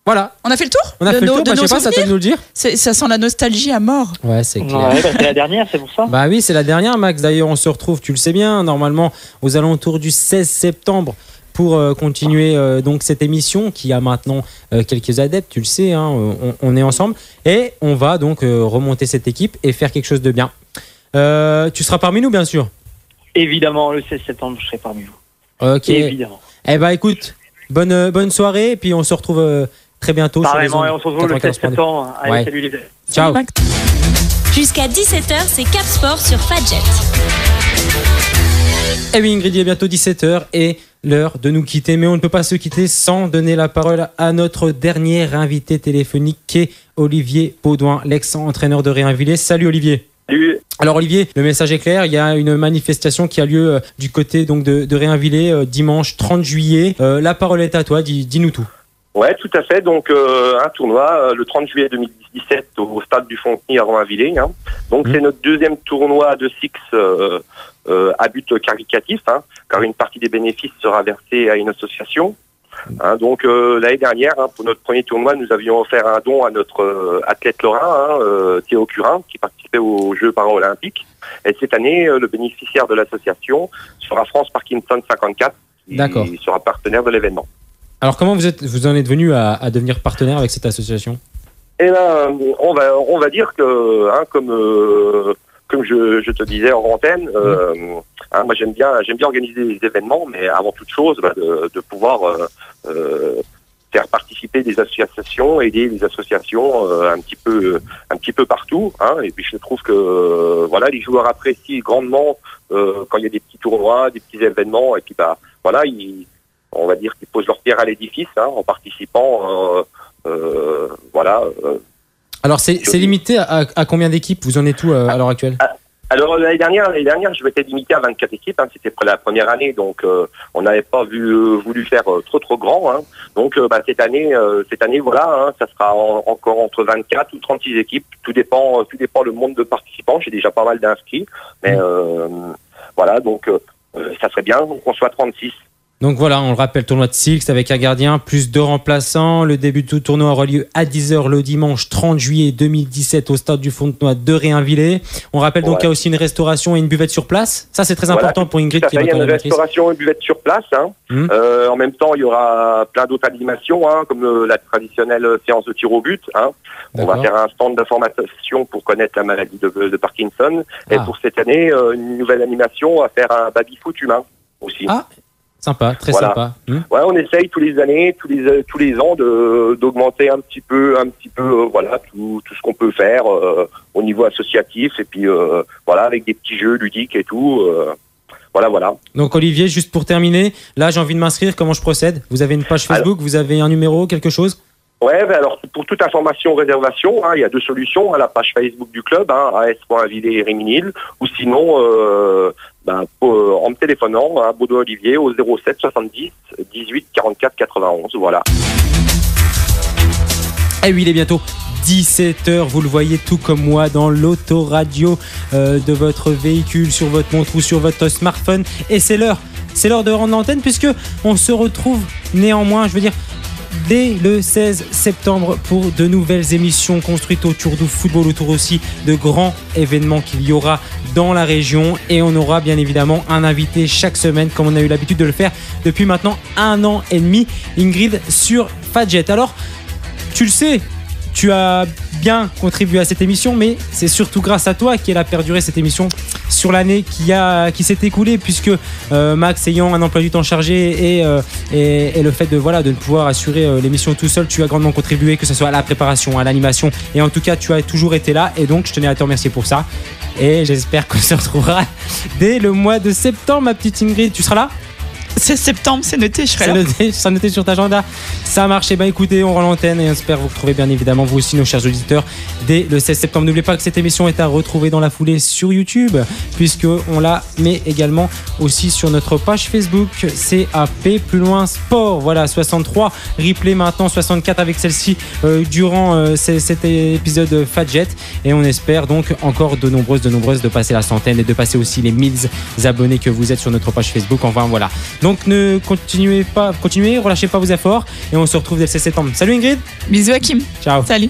Voilà. On a fait le tour ? On a fait le tour, je sais pas, ça peut nous le dire. Ça sent la nostalgie à mort. Ouais, c'est clair. Ouais, c'est la dernière, c'est pour ça. Bah oui, c'est la dernière, Max. D'ailleurs, on se retrouve, tu le sais bien, normalement, aux alentours du 16 septembre pour continuer donc cette émission qui a maintenant quelques adeptes, tu le sais, hein, on est ensemble et on va donc remonter cette équipe et faire quelque chose de bien. Tu seras parmi nous, bien sûr. Évidemment, le 16 septembre, je serai parmi vous. Ok. Évidemment. Eh ben écoute, bonne soirée et puis on se retrouve très bientôt. Pareillement, sur les et on se retrouve le 16 septembre. Allez, ouais. salut les gars. Ciao. Jusqu'à 17h, c'est Cap Sport sur Fadjet. Eh oui, Ingrid, il est bientôt 17h et l'heure de nous quitter. Mais on ne peut pas se quitter sans donner la parole à notre dernier invité téléphonique qui est Olivier Baudouin, l'ex-entraîneur de Réinvillers. Salut Olivier. Salut. Alors Olivier, le message est clair, il y a une manifestation qui a lieu du côté donc de Réinvillers dimanche 30 juillet. La parole est à toi, dis-nous tout. Ouais, tout à fait. Donc un tournoi le 30 juillet 2017 au stade du Fonteny à Réinvillers. Hein. Donc c'est notre deuxième tournoi de Six à but caritatif, hein, car une partie des bénéfices sera versée à une association. Hein, donc l'année dernière, hein, pour notre premier tournoi, nous avions offert un don à notre athlète lorrain, Théo Curin, qui participait aux Jeux paralympiques. Et cette année, le bénéficiaire de l'association sera France Parkinson 54, qui sera partenaire de l'événement. Alors comment vous en êtes venu à devenir partenaire avec cette association? Eh ben, on va dire que, hein, comme je te disais en antenne, hein, moi j'aime bien organiser des événements, mais avant toute chose, de pouvoir faire participer des associations, aider les associations un petit peu partout. Hein, et puis je trouve que voilà, les joueurs apprécient grandement quand il y a des petits tournois, des petits événements, et puis voilà, on va dire qu'ils posent leur pierre à l'édifice, hein, en participant. Voilà. Alors c'est limité à combien d'équipes? Vous en êtes où à l'heure actuelle? Alors l'année dernière, je m'étais limité à 24 équipes. Hein, c'était la première année, donc on n'avait pas voulu faire trop grand. Hein. Donc cette année, voilà, hein, ça sera encore entre 24 ou 36 équipes. Tout dépend le nombre de participants. J'ai déjà pas mal d'inscrits, mais voilà, donc ça serait bien qu'on soit 36. Donc voilà, on le rappelle, tournoi de Six avec un gardien, plus 2 remplaçants. Le début du tournoi aura lieu à 10h le dimanche 30 juillet 2017 au stade du Fontenoy de Réinvillers. On rappelle donc qu'il y a aussi une restauration et une buvette sur place. Ça, c'est très important pour Ingrid. Il y a une restauration et une buvette sur place. Hein. En même temps, il y aura plein d'autres animations, hein, comme la traditionnelle séance de tir au but. Hein. On va faire un stand d'information pour connaître la maladie de Parkinson. Et pour cette année, une nouvelle animation à faire un baby-foot humain aussi. Ah. Sympa, très sympa. Ouais, on essaye tous les années, tous les ans d'augmenter un petit peu, voilà, tout ce qu'on peut faire au niveau associatif et puis voilà, avec des petits jeux ludiques et tout. Voilà. Donc Olivier, juste pour terminer, là j'ai envie de m'inscrire. Comment je procède? Vous avez une page Facebook, vous avez un numéro, quelque chose? Ouais, alors pour toute information, réservation, hein, il y a 2 solutions, hein, la page Facebook du club, hein, as.villers Réminil, ou sinon en me téléphonant à Baudouin Olivier au 07 70 18 44 91, voilà. Et oui, il est bientôt 17h, vous le voyez tout comme moi dans l'autoradio de votre véhicule, sur votre montre ou sur votre smartphone, et c'est l'heure de rendre l'antenne puisque on se retrouve néanmoins, je veux dire, dès le 16 septembre pour de nouvelles émissions construites autour du football, autour aussi de grands événements qu'il y aura dans la région, et on aura bien évidemment un invité chaque semaine comme on a eu l'habitude de le faire depuis maintenant 1 an et demi, Ingrid, sur Fadjet. Alors, tu le sais, tu as bien contribué à cette émission, mais c'est surtout grâce à toi qu'elle a perduré cette émission sur l'année qui s'est écoulée, puisque Max ayant un emploi du temps chargé et le fait de ne pouvoir assurer l'émission tout seul, tu as grandement contribué, que ce soit à la préparation, à l'animation, et en tout cas tu as toujours été là, et donc je tenais à te remercier pour ça, et j'espère qu'on se retrouvera dès le mois de septembre, ma petite Ingrid. Tu seras là? C'est septembre, c'est noté, je serai là. C'est noté sur ta agenda. Ça marche. Et écoutez, on rend l'antenne et on espère vous retrouver bien évidemment, vous aussi, nos chers auditeurs, dès le 16 septembre. N'oubliez pas que cette émission est à retrouver dans la foulée sur YouTube, puisqu'on la met également aussi sur notre page Facebook, CAP plus loin sport. Voilà, 63 replay maintenant, 64 avec celle-ci durant cet épisode Fadjet. Et on espère donc encore de nombreuses de passer la centaine et de passer aussi les 1000 abonnés que vous êtes sur notre page Facebook. Enfin voilà. Donc ne continuez, relâchez pas vos efforts, et on se retrouve dès le 16 septembre. Salut Ingrid. Bisous Hakim. Ciao. Salut.